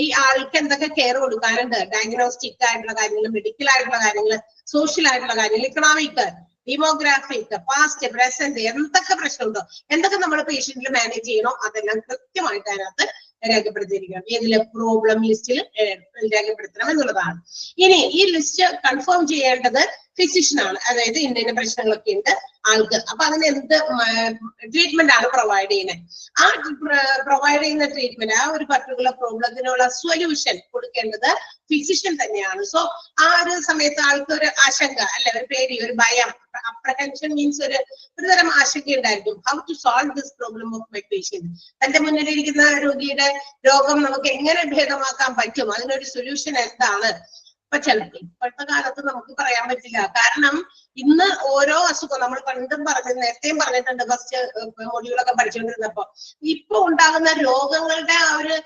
ഈ ആൾക്ക് എന്തൊക്കെ കെയർ കൊടുക്കാനുണ്ട്, ഡയഗ്നോസ്റ്റിക് ആയിട്ടുള്ള കാര്യങ്ങൾ, മെഡിക്കൽ ആയിട്ടുള്ള കാര്യങ്ങൾ, സോഷ്യൽ ആയിട്ടുള്ള കാര്യങ്ങൾ, ഇക്കണോമിക്, ഡെമോഗ്രാഫിക്, പാസ്റ്റ്, പ്രസന്റ്, എന്തൊക്കെ പ്രശ്നമുണ്ടോ, എന്തൊക്കെ നമ്മൾ പേഷ്യന്റിൽ മാനേജ് ചെയ്യണോ അതെല്ലാം കൃത്യമായിട്ട് അതിനകത്ത് രേഖപ്പെടുത്തിയിരിക്കണം. ഇതില് പ്രോബ്ലം ലിസ്റ്റിൽ രേഖപ്പെടുത്തണം എന്നുള്ളതാണ്. ഇനി ഈ ലിസ്റ്റ് കൺഫേം ചെയ്യേണ്ടത് ഫിസിഷ്യൻ ആണ്. അതായത് ഇന്ന പ്രശ്നങ്ങളൊക്കെ ഉണ്ട് ആൾക്ക്, അപ്പൊ അതിന് എന്ത് ട്രീറ്റ്മെന്റ് ആണ് പ്രൊവൈഡ് ചെയ്യുന്നത്, ആ പ്രൊവൈഡ് ചെയ്യുന്ന ട്രീറ്റ്മെന്റ്, ആ ഒരു പർട്ടിക്കുലർ പ്രോബ്ലത്തിനുള്ള സൊല്യൂഷൻ കൊടുക്കേണ്ടത് ഫിസിഷ്യൻ തന്നെയാണ്. സോ ആ ഒരു സമയത്ത് ആൾക്ക് ഒരു ആശങ്ക, അല്ലെ ഒരു പേടി, ഒരു ഭയം, അപ്രഹെൻഷൻ മീൻസ് ഒരു തരം ആശങ്ക ഉണ്ടായിരിക്കും. How to solve this problem of my patient, തന്റെ മുന്നിലിരിക്കുന്ന രോഗിയുടെ രോഗം നമുക്ക് എങ്ങനെ ഭേദമാക്കാൻ പറ്റും, അതിനൊരു സൊല്യൂഷൻ എന്താണ്. അപ്പൊ ചിലപ്പോൾ ഇപ്പോഴത്തെ കാലത്ത് നമുക്ക് പറയാൻ പറ്റില്ല. കാരണം ഇന്ന് ഓരോ അസുഖം, നമ്മൾ പണ്ടും നേരത്തെയും പറഞ്ഞിട്ടുണ്ട് ഫസ്റ്റ് മൊഡ്യൂളൊക്കെ പഠിച്ചുകൊണ്ടിരുന്നപ്പോ, ഇപ്പൊ ഉണ്ടാകുന്ന രോഗങ്ങളുടെ ആ ഒരു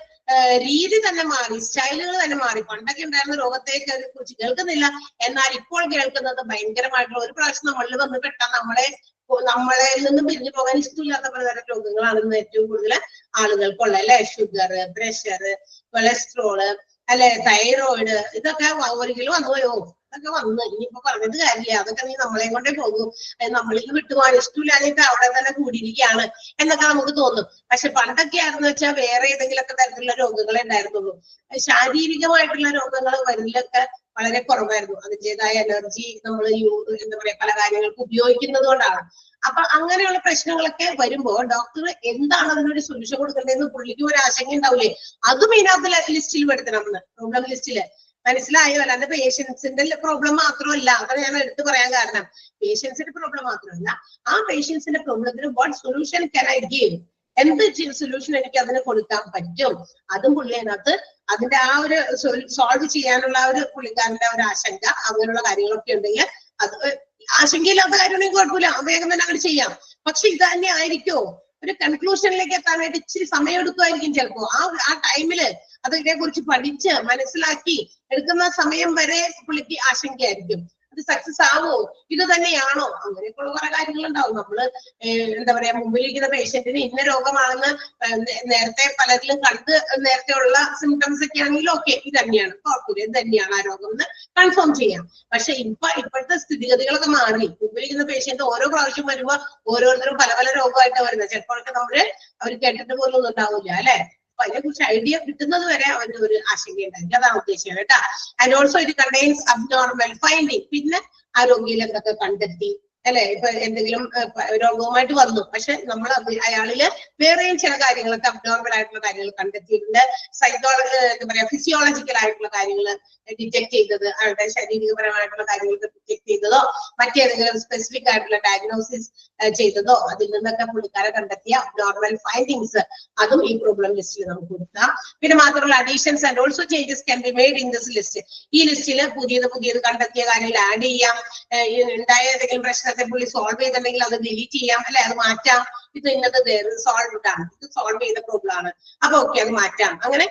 രീതി തന്നെ മാറി, സ്റ്റൈലുകൾ തന്നെ മാറി. പണ്ടൊക്കെ ഉണ്ടായിരുന്ന രോഗത്തെ കുറിച്ച് കേൾക്കുന്നില്ല, എന്നാൽ ഇപ്പോൾ കേൾക്കുന്നത് ഭയങ്കരമായിട്ടുള്ള, ഒരു പ്രാവശ്യം നമ്മളിൽ വന്ന് പെട്ടാൽ നമ്മളെ നിന്നും പിരിഞ്ഞു പോകാൻ ഇഷ്ടമില്ലാത്ത പലതരം രോഗങ്ങളാണെന്ന് ഏറ്റവും കൂടുതൽ ആളുകൾക്കുള്ള, അല്ലെ? ഷുഗർ, പ്രഷർ, കൊളസ്ട്രോള്, അല്ലെ, തൈറോയിഡ്, ഇതൊക്കെ 1 കിലോ വന്നുപോയോ, അതൊക്കെ വന്ന് ഇനിയിപ്പോ പറഞ്ഞത് കാര്യമില്ല, അതൊക്കെ നീ നമ്മളെ കൊണ്ടേ പോകും, നമ്മളിൽ വിട്ടുപോകാൻ ഇഷ്ടമില്ലാഞ്ഞിട്ട് അവിടെ തന്നെ കൂടിയിരിക്കുകയാണ് എന്നൊക്കെ നമുക്ക് തോന്നും. പക്ഷെ പണ്ടൊക്കെ ആയിരുന്നു വെച്ചാൽ വേറെ ഏതെങ്കിലുമൊക്കെ തരത്തിലുള്ള രോഗങ്ങളെ ഉണ്ടായിരുന്നുള്ളൂ. ശാരീരികമായിട്ടുള്ള രോഗങ്ങൾ വരിലൊക്കെ വളരെ കുറവായിരുന്നു. അതിൻ്റെതായ എനർജി നമ്മൾ എന്താ പറയാ പല കാര്യങ്ങൾക്ക് ഉപയോഗിക്കുന്നത് കൊണ്ടാണ്. അപ്പൊ അങ്ങനെയുള്ള പ്രശ്നങ്ങളൊക്കെ വരുമ്പോ ഡോക്ടർ എന്താണ് അതിനൊരു സൊല്യൂഷൻ കൊടുക്കേണ്ടതെന്ന് പുള്ളിക്ക് ഒരു ആശങ്ക ഉണ്ടാവില്ലേ? അതും ഇതിനകത്ത് ലിസ്റ്റിൽ പെടുത്തണം, പ്രോബ്ലം ലിസ്റ്റില്. മനസ്സിലായോ? അല്ലാതെ പേഷ്യൻസിന്റെ പ്രോബ്ലം മാത്രമല്ല, അതാണ് ഞാൻ എടുത്തു പറയാൻ കാരണം. പേഷ്യൻസിന്റെ പ്രോബ്ലം മാത്രമല്ല, ആ പേഷ്യൻസിന്റെ പ്രോബ്ലത്തിന് what solution can I give, എന്ത് സൊല്യൂഷൻ എനിക്ക് അതിന് കൊടുക്കാൻ പറ്റും, അതും പുള്ളി അതിനകത്ത് അതിന്റെ ആ ഒരു സോൾവ് ചെയ്യാനുള്ള ഒരു പുള്ളിക്കാരന്റെ ഒരു ആശങ്ക, അങ്ങനെയുള്ള കാര്യങ്ങളൊക്കെ ഉണ്ടെങ്കിൽ അത് ആശങ്കയില്ലാത്ത കാര്യമാണെങ്കിൽ കുഴപ്പമില്ല, വേഗം തന്നെ അങ്ങനെ ചെയ്യാം. പക്ഷെ ഇത് തന്നെ ആയിരിക്കോ ഒരു കൺക്ലൂഷനിലേക്ക് എത്താനായിട്ട് ഇച്ചിരി സമയം എടുക്കുമായിരിക്കും ചിലപ്പോ. ആ ടൈമില് അതിനെ കുറിച്ച് പഠിച്ച് മനസ്സിലാക്കി എടുക്കുന്ന സമയം വരെ പുള്ളിക്ക് ആശങ്കയായിരിക്കും. അത് സക്സസ് ആവോ, ഇത് തന്നെയാണോ, അങ്ങനെയൊക്കെയുള്ള കുറെ കാര്യങ്ങൾ ഉണ്ടാവും. നമ്മള് എന്താ പറയാ മുമ്പിലിരിക്കുന്ന പേഷ്യന്റിന് ഇന്ന രോഗമാണെന്ന് നേരത്തെ പലരിലും കണ്ട് നേരത്തെ ഉള്ള സിംറ്റംസ് ഒക്കെ ആണെങ്കിൽ ഓക്കെ ഇത് തന്നെയാണ്, കുഴപ്പമില്ല, ഇത് തന്നെയാണ് ആ രോഗം എന്ന് കൺഫേം ചെയ്യാം. പക്ഷെ ഇപ്പോഴത്തെ സ്ഥിതിഗതികളൊക്കെ മാറി. മുമ്പിലിരിക്കുന്ന പേഷ്യന്റ് ഓരോ പ്രാവശ്യം വരുമ്പോ ഓരോരുത്തരും പല പല രോഗമായിട്ടാണ് വരുന്നത്. ചിലപ്പോഴൊക്കെ അവർ കേട്ടിട്ട് പോലും ഒന്നും ഉണ്ടാവില്ല, അല്ലെ? അപ്പൊ അതിനെ കുറിച്ച് ഐഡിയ കിട്ടുന്നത് വരെ അവന് ഒരു ആശങ്ക ഉണ്ടായിരിക്കും. അതാണ് ഉദ്ദേശിച്ചത് കേട്ടാ. And also it contains abnormal finding. പിന്നെ ആ രോഗിയിൽ എന്തൊക്കെ കണ്ടെത്തി, അല്ലെ? ഇപ്പൊ എന്തെങ്കിലും രോഗവുമായിട്ട് വന്നു, പക്ഷെ നമ്മൾ അയാളില് വേറെയും ചില കാര്യങ്ങളൊക്കെ അബ്നോർമൽ ആയിട്ടുള്ള കാര്യങ്ങൾ കണ്ടെത്തിയിട്ടുണ്ട്. എന്താ പറയാ ഫിസിയോളജിക്കൽ ആയിട്ടുള്ള കാര്യങ്ങൾ ഡിറ്റക്ട് ചെയ്തത്, അവരുടെ ശാരീരികപരമായിട്ടുള്ള കാര്യങ്ങൾ ഡിറ്റക്ട് ചെയ്തതോ മറ്റേതെങ്കിലും സ്പെസിഫിക് ആയിട്ടുള്ള ഡയഗ്നോസിസ് ചെയ്തതോ അതിൽ നിന്നൊക്കെ പുള്ളിക്കാരെ കണ്ടെത്തിയ അബ്നോർമൽ ഫൈൻഡിങ്സ് അതും ഈ പ്രോബ്ലം ലിസ്റ്റിൽ നമുക്ക് കൊടുക്കാം. പിന്നെ മാത്രമല്ല additions and also changes can be made in this list. ഈ ലിസ്റ്റിൽ പുതിയത് കണ്ടെത്തിയ കാര്യങ്ങൾ ആഡ് ചെയ്യാം. ഉണ്ടായ ഏതെങ്കിലും പ്രശ്നത്തെ പുള്ളി സോൾവ് ചെയ്തിട്ടുണ്ടെങ്കിൽ അത് ഡിലീറ്റ് ചെയ്യാം, അല്ലെ? അത് മാറ്റാം. ഇത് ഇന്നത് സോൾവ്ഡ് ആണ്, ഇത് സോൾവ് ചെയ്ത പ്രോബ്ലം ആണ്, അപ്പൊ ഓക്കെ അത് മാറ്റാം. അങ്ങനെ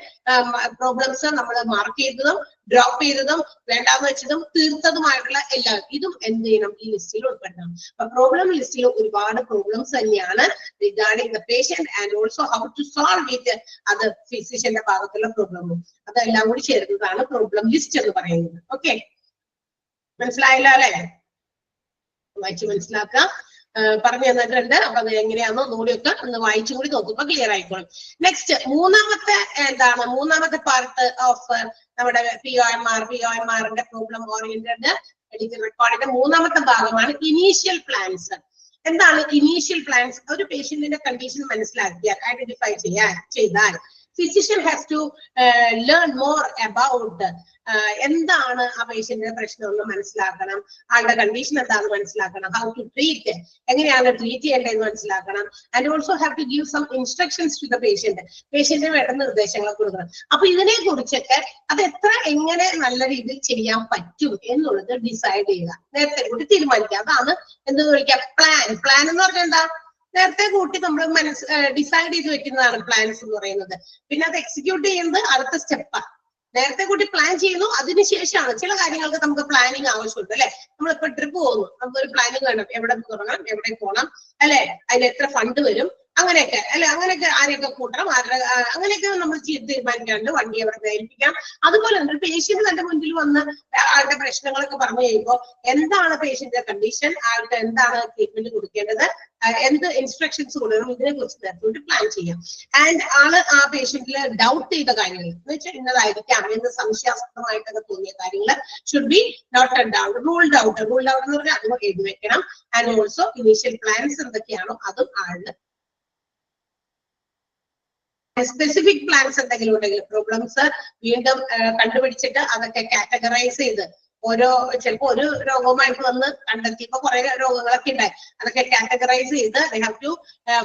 പ്രോബ്ലംസ് നമ്മൾ മാർക്ക് ചെയ്തതും ഡ്രോപ്പ് ചെയ്തതും വേണ്ടാന്ന് വെച്ചതും തീർത്തതുമായിട്ടുള്ള എല്ലാം ഇതും എന്ത് ചെയ്യണം, ഈ ലിസ്റ്റിൽ ഉൾപ്പെടുത്തണം. അപ്പൊ പ്രോബ്ലം ലിസ്റ്റിൽ ഒരുപാട് പ്രോബ്ലംസ് തന്നെയാണ് regarding the patient and also how to solve it. അത് ഫിസിഷ്യന്റെ ഭാഗത്തുള്ള പ്രോബ്ലമും അതെല്ലാം കൂടി ചേർന്നതാണ് പ്രോബ്ലം ലിസ്റ്റ് എന്ന് പറയുന്നത്. ഓക്കെ, മനസ്സിലായല്ലോ അല്ലെ? വായിച്ച് മനസ്സിലാക്കാം. പറഞ്ഞു തന്നിട്ടുണ്ട്. അപ്പൊ അത് എങ്ങനെയാണോ ഒന്നുകൂടിയൊക്കെ ഒന്ന് വായിച്ചും കൂടി നോക്കുമ്പോ ക്ലിയർ ആയിക്കോളും. നെക്സ്റ്റ് മൂന്നാമത്തെ പാർട്ട് ഓഫ് നമ്മുടെ POMRന്റെ പ്രോബ്ലം ഓറിയന്റഡ് മെഡിക്കൽ റെക്കോർഡിന്റെ മൂന്നാമത്തെ ഭാഗമാണ് ഇനീഷ്യൽ പ്ലാൻസ്. എന്താണ് ഇനീഷ്യൽ പ്ലാൻസ്? ഒരു പേഷ്യന്റിന്റെ കണ്ടീഷൻ മനസ്സിലാക്കിയാൽ ഐഡന്റിഫൈ ചെയ്താൽ physician has to learn more about എന്താണ് ആ പേഷ്യന്റിന്റെ പ്രശ്നം എന്ന് മനസ്സിലാക്കണം, ആളുടെ കണ്ടീഷൻ എന്താണെന്ന് മനസ്സിലാക്കണം, ഹൗ ടു ട്രീറ്റ്, എങ്ങനെയാണ് ട്രീറ്റ് ചെയ്യേണ്ടതെന്ന് മനസ്സിലാക്കണം, and also have to give some instructions to the പേഷ്യന്റിന് വേണ്ട നിർദ്ദേശങ്ങൾ കൊടുക്കണം. അപ്പൊ ഇതിനെ കുറിച്ചൊക്കെ അത് എങ്ങനെ നല്ല രീതിയിൽ ചെയ്യാൻ പറ്റും എന്നുള്ളത് ഡിസൈഡ് ചെയ്യുക, നേരത്തെ കൂട്ടി തീരുമാനിക്കുക. അതാണ് എന്ത് വിളിക്കുക, പ്ലാൻ എന്ന് പറഞ്ഞാൽ എന്താ, നേരത്തെ കൂട്ടി നമ്മൾ ഡിസൈഡ് ചെയ്ത് വെക്കുന്നതാണ് പ്ലാൻസ് എന്ന് പറയുന്നത്. പിന്നെ അത് എക്സിക്യൂട്ട് ചെയ്യുന്നത് അടുത്ത സ്റ്റെപ്പാണ്. നേരത്തെ കൂട്ടി പ്ലാൻ ചെയ്യുന്നു, അതിനുശേഷമാണ് ചില കാര്യങ്ങൾക്ക് നമുക്ക് പ്ലാനിങ് ആവശ്യമുണ്ട് അല്ലെ. നമ്മളിപ്പോ ട്രിപ്പ് പോകുന്നു, നമുക്കൊരു പ്ലാനിങ് വേണം, എവിടെ തുടങ്ങണം, എവിടെ പോകണം അല്ലെ, അതിന് എത്ര ഫണ്ട് വരും, അങ്ങനെയൊക്കെ അല്ലെ, അങ്ങനെയൊക്കെ ആരെയൊക്കെ കൂട്ടണം, അങ്ങനെയൊക്കെ നമ്മൾ തീരുമാനിക്കാണ്ട് വണ്ടി എവിടെ ഏൽപ്പിക്കാം. അതുപോലെ തന്നെ പേഷ്യന്റ് തന്റെ മുന്നിൽ വന്ന് ആളുടെ പ്രശ്നങ്ങളൊക്കെ പറഞ്ഞു കഴിയുമ്പോൾ എന്താണ് പേഷ്യന്റിന്റെ കണ്ടീഷൻ, ആൾക്ക് എന്താണ് ട്രീറ്റ്മെന്റ് കൊടുക്കേണ്ടത്, എന്ത് ഇൻസ്ട്രക്ഷൻസ് കൊടുക്കണം, ഇതിനെ കുറിച്ച് നേരത്തെ പ്ലാൻ ചെയ്യാം. ആൻഡ് ആ പേഷ്യന്റില് ഡൗട്ട് ചെയ്ത കാര്യങ്ങൾ എന്ന് വെച്ചാൽ ഇന്നതായിരിക്കാം എന്ന് സംശയാസ്പദമായിട്ടൊക്കെ തോന്നിയ കാര്യങ്ങൾ should be noted down, ruled out എന്ന് പറഞ്ഞാൽ അതും എഴുതി വെക്കണം. ആൻഡ് ഓൾസോ ഇനീഷ്യൽ പ്ലാൻസ് എന്തൊക്കെയാണോ അതും ആളുടെ സ്പെസിഫിക് പ്ലാൻസ് എന്തെങ്കിലും ഉണ്ടെങ്കിൽ പ്രോബ്ലംസ് വീണ്ടും കണ്ടുപിടിച്ചിട്ട് അതൊക്കെ കാറ്റഗറൈസ് ചെയ്ത് ചിലപ്പോ ഒരു രോഗവുമായിട്ട് വന്ന് കണ്ടെത്തിയപ്പോ കുറെ രോഗങ്ങളൊക്കെ ഉണ്ടായി, അതൊക്കെ കാറ്റഗറൈസ് ചെയ്ത് they have to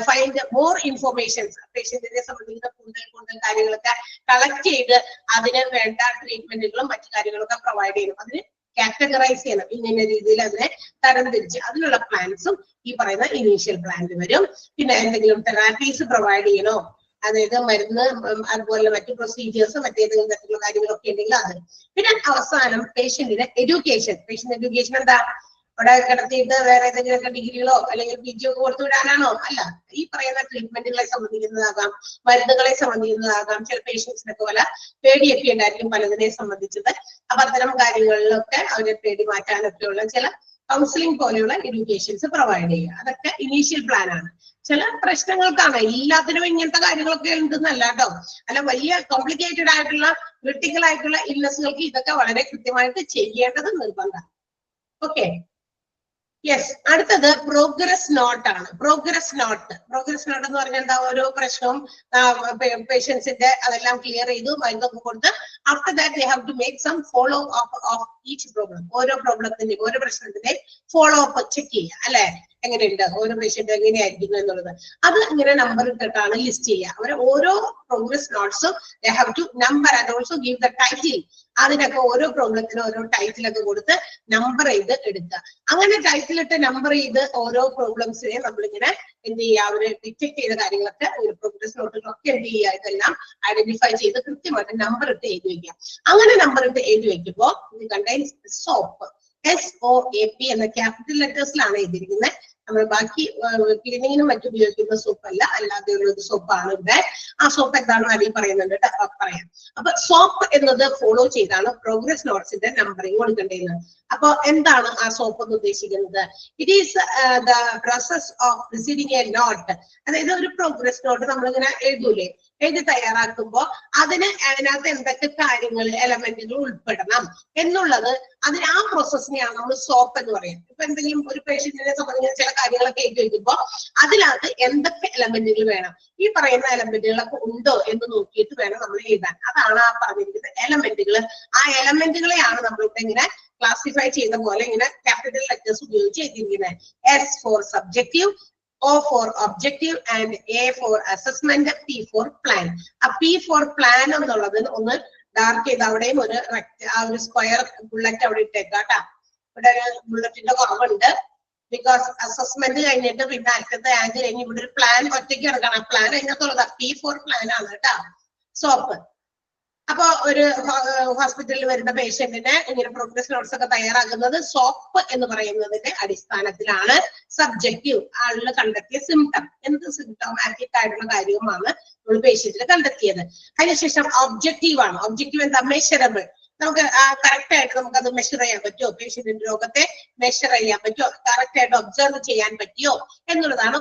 find more information, പേഷ്യന്റിനെ സംബന്ധിക്കുന്ന കൂടുതൽ കാര്യങ്ങളൊക്കെ കളക്ട് ചെയ്ത് അതിന് വേണ്ട ട്രീറ്റ്മെന്റുകളും മറ്റു കാര്യങ്ങളൊക്കെ പ്രൊവൈഡ് ചെയ്യണം. അതിന് കാറ്റഗറൈസ് ചെയ്യണം, ഇങ്ങനെ രീതിയിൽ അതിനെ തരംതിരിച്ച് അതിനുള്ള പ്ലാൻസും ഈ പറയുന്ന ഇനീഷ്യൽ പ്ലാനിൽ വരും. പിന്നെ എന്തെങ്കിലും തെറാപ്പീസ് പ്രൊവൈഡ് ചെയ്യണോ, അതായത് മരുന്ന്, അതുപോലെ മറ്റു പ്രൊസീജിയേഴ്സ്, മറ്റേതെങ്കിലും തരത്തിലുള്ള കാര്യങ്ങളൊക്കെ ഉണ്ടെങ്കിൽ അത്. പിന്നെ അവസാനം പേഷ്യന്റ് എഡ്യൂക്കേഷൻ എന്താ, അവിടെ കിടത്തിയിട്ട് വേറെ ഏതെങ്കിലുമൊക്കെ ഡിഗ്രികളോ അല്ലെങ്കിൽ PG ഒക്കെ കൊടുത്തു വിടാനാണോ? അല്ല, ഈ പറയുന്ന ട്രീറ്റ്മെന്റുകളെ സംബന്ധിക്കുന്നതാകാം, മരുന്നുകളെ സംബന്ധിക്കുന്നതാകാം. ചില പേഷ്യൻസിനൊക്കെ പല പേടിയൊക്കെ ഉണ്ടായിരിക്കും പലതിനെ സംബന്ധിച്ചത്. അപ്പൊ അത്തരം കാര്യങ്ങളിലൊക്കെ അവരെ പേടി മാറ്റാനൊക്കെയുള്ള ചില കൗൺസിലിംഗ് പോലെയുള്ള എഡ്യൂക്കേഷൻസ് പ്രൊവൈഡ് ചെയ്യുക. അതൊക്കെ ഇനീഷ്യൽ പ്ലാൻ ആണ്. ചില പ്രശ്നങ്ങൾക്കാണ്, എല്ലാത്തിനും ഇങ്ങനത്തെ കാര്യങ്ങളൊക്കെ ഉണ്ടെന്നല്ല കേട്ടോ. അല്ല, വലിയ കോംപ്ലിക്കേറ്റഡ് ആയിട്ടുള്ള ക്രിട്ടിക്കൽ ആയിട്ടുള്ള ഇൽനെസ്സുകൾക്ക് ഇതൊക്കെ വളരെ കൃത്യമായിട്ട് ചെയ്യേണ്ടത് നിർബന്ധമാണ്. Okay, yes. അടുത്തത് പ്രോഗ്രസ് നോട്ട് ആണ്. പ്രോഗ്രസ് നോട്ട് എന്ന് പറഞ്ഞാൽ എന്താ, ഓരോ പ്രശ്നവും പേഷ്യൻസിന്റെ അതെല്ലാം ക്ലിയർ ചെയ്തു മരുന്നൊക്കെ കൊടുത്ത് after that they have to make some follow up of each problem. ഓരോ പ്രശ്നത്തിന്റെ ഫോളോ അപ്പ് ചെക്ക് ചെയ്യുക അല്ലെ, എങ്ങനെയുണ്ട് ഓരോ പേഷ്യന്റ് എങ്ങനെയായിരിക്കുന്നു എന്നുള്ളത്. അത് ഇങ്ങനെ നമ്പർ ഇട്ടിട്ടാണ് ലിസ്റ്റ് ചെയ്യുക. അവരെ ഓരോ പ്രോഗ്രസ് നോട്ട്സും they have to number and also give the title. അതിനൊക്കെ ഓരോ പ്രോബ്ലത്തിനും ഓരോ ടൈറ്റിലൊക്കെ കൊടുത്ത് നമ്പർ ചെയ്ത് എടുക്കുക. അങ്ങനെ ടൈറ്റിലിട്ട് നമ്പർ ചെയ്ത് ഓരോ പ്രോബ്ലംസിനെ നമ്മളിങ്ങനെ എന്ത് ചെയ്യുക, അവര് ഡിറ്റക്ട് ചെയ്ത കാര്യങ്ങളൊക്കെ ഒരു പ്രോഗ്രസ് നോട്ടുകളൊക്കെ എന്ത് ചെയ്യുക, ഇതെല്ലാം ഐഡന്റിഫൈ ചെയ്ത് കൃത്യമായിട്ട് നമ്പർ ഇട്ട് എഴുതി വെക്കുക. അങ്ങനെ നമ്പർ ഇട്ട് എഴുതി വെക്കുമ്പോൾ ഇത് കണ്ടെയ്ൻസ് സോപ്പ്, SOAP എന്ന ക്യാപിറ്റൽ ലെറ്റേഴ്സിലാണ് എഴുതിയിരിക്കുന്നത്. നമ്മൾ ബാക്കി ക്ലീനിങ്ങിനും മറ്റും ഉപയോഗിക്കുന്ന സോപ്പ് അല്ല, അല്ലാതെയുള്ള ഒരു സോപ്പാണ് ഇവിടെ. ആ സോപ്പ് എന്താണെന്ന് അടിയിൽ പറയുന്നുണ്ട്, പറയാം. അപ്പൊ സോപ്പ് എന്നത് ഫോളോ ചെയ്താണ് പ്രോഗ്രസ് നോട്ട്സിന്റെ നമ്പറിങ് കൊടുക്കേണ്ടത്. അപ്പൊ എന്താണ് ആ സോപ്പ് എന്ന് ഉദ്ദേശിക്കുന്നത്? It is the process of receiving a note. അതായത് ഒരു പ്രോഗ്രസ് നോട്ട് നമ്മളിങ്ങനെ എഴുതൂലേ, എഴുതി തയ്യാറാക്കുമ്പോ അതിനകത്ത് എന്തൊക്കെ കാര്യങ്ങൾ എലമെന്റുകൾ ഉൾപ്പെടണം എന്നുള്ളത്, അതിന് ആ പ്രോസസ്സിനെയാണ് നമ്മൾ സോപ്പ് എന്ന് പറയുന്നത്. ഇപ്പൊ എന്തെങ്കിലും ഒരു പേഷ്യന്റിനെ സംബന്ധിച്ച ചില കാര്യങ്ങളൊക്കെ എഴുതി വയ്ക്കുമ്പോൾ അതിനകത്ത് എന്തൊക്കെ എലമെന്റുകൾ വേണം, ഈ പറയുന്ന എലമെന്റുകളൊക്കെ ഉണ്ടോ എന്ന് നോക്കിയിട്ട് വേണം നമ്മൾ എഴുതാൻ. അതാണ് ആ പറഞ്ഞിരിക്കുന്ന എലമെന്റുകൾ. ആ എലമെന്റുകളെയാണ് നമ്മളിവിടെ ഇങ്ങനെ ക്ലാസിഫൈ ചെയ്യുന്ന പോലെ ഇങ്ങനെ ക്യാപിറ്റൽ ലെറ്റേഴ്സ് ഉപയോഗിച്ച് എഴുതിയിരിക്കുന്നത്. S for subjective, O for objective and A for assessment, P for plan. ആ P for plan എന്നുള്ളത് ഒന്ന് ഡാർക്ക് ചെയ്ത് അവിടെയും ഒരു സ്ക്വയർ ബുള്ളറ്റ് അവിടെ ഇട്ടേക്കാട്ടാ. ഇവിടെ ഒരു ബുള്ളറ്റിന്റെ കുറവുണ്ട്. ബിക്കോസ് അസസ്മെന്റ് കഴിഞ്ഞിട്ട് പിന്നെ അടുത്തത് ആൻഡ് കഴിഞ്ഞ് ഇവിടെ ഒരു പ്ലാൻ ഒറ്റയ്ക്ക് എടുക്കണം. പ്ലാൻ അതിനകത്തുള്ളതാ. P for plan ആണ് കേട്ടാ സോപ്പ്. അപ്പൊ ഒരു ഹോസ്പിറ്റലിൽ വരുന്ന പേഷ്യന്റിന് ഇങ്ങനെ പ്രോഗ്രസ് നോട്ട്സ് ഒക്കെ തയ്യാറാക്കുന്നത് സോപ്പ് എന്ന് പറയുന്നതിന്റെ അടിസ്ഥാനത്തിലാണ്. സബ്ജക്റ്റീവ്, ആളിൽ കണ്ടെത്തിയ സിംറ്റം, എന്ത് സിംറ്റമാറ്റിക് ആയിട്ടുള്ള കാര്യവുമാണ് നമ്മൾ പേഷ്യന്റിന് കണ്ടെത്തിയത്. അതിനുശേഷം ഒബ്ജക്റ്റീവ് ആണ്. ഒബ്ജക്റ്റീവ് എന്താ? മെഷറബിൾ. നമുക്ക് കറക്റ്റ് ആയിട്ട് നമുക്ക് അത് മെഷർ ചെയ്യാൻ പറ്റുമോ, പേഷ്യന്റിന്റെ രോഗത്തെ മെഷർ ചെയ്യാൻ പറ്റുമോ, കറക്റ്റ് ആയിട്ട് ഒബ്സർവ് ചെയ്യാൻ പറ്റുമോ എന്നുള്ളതാണ്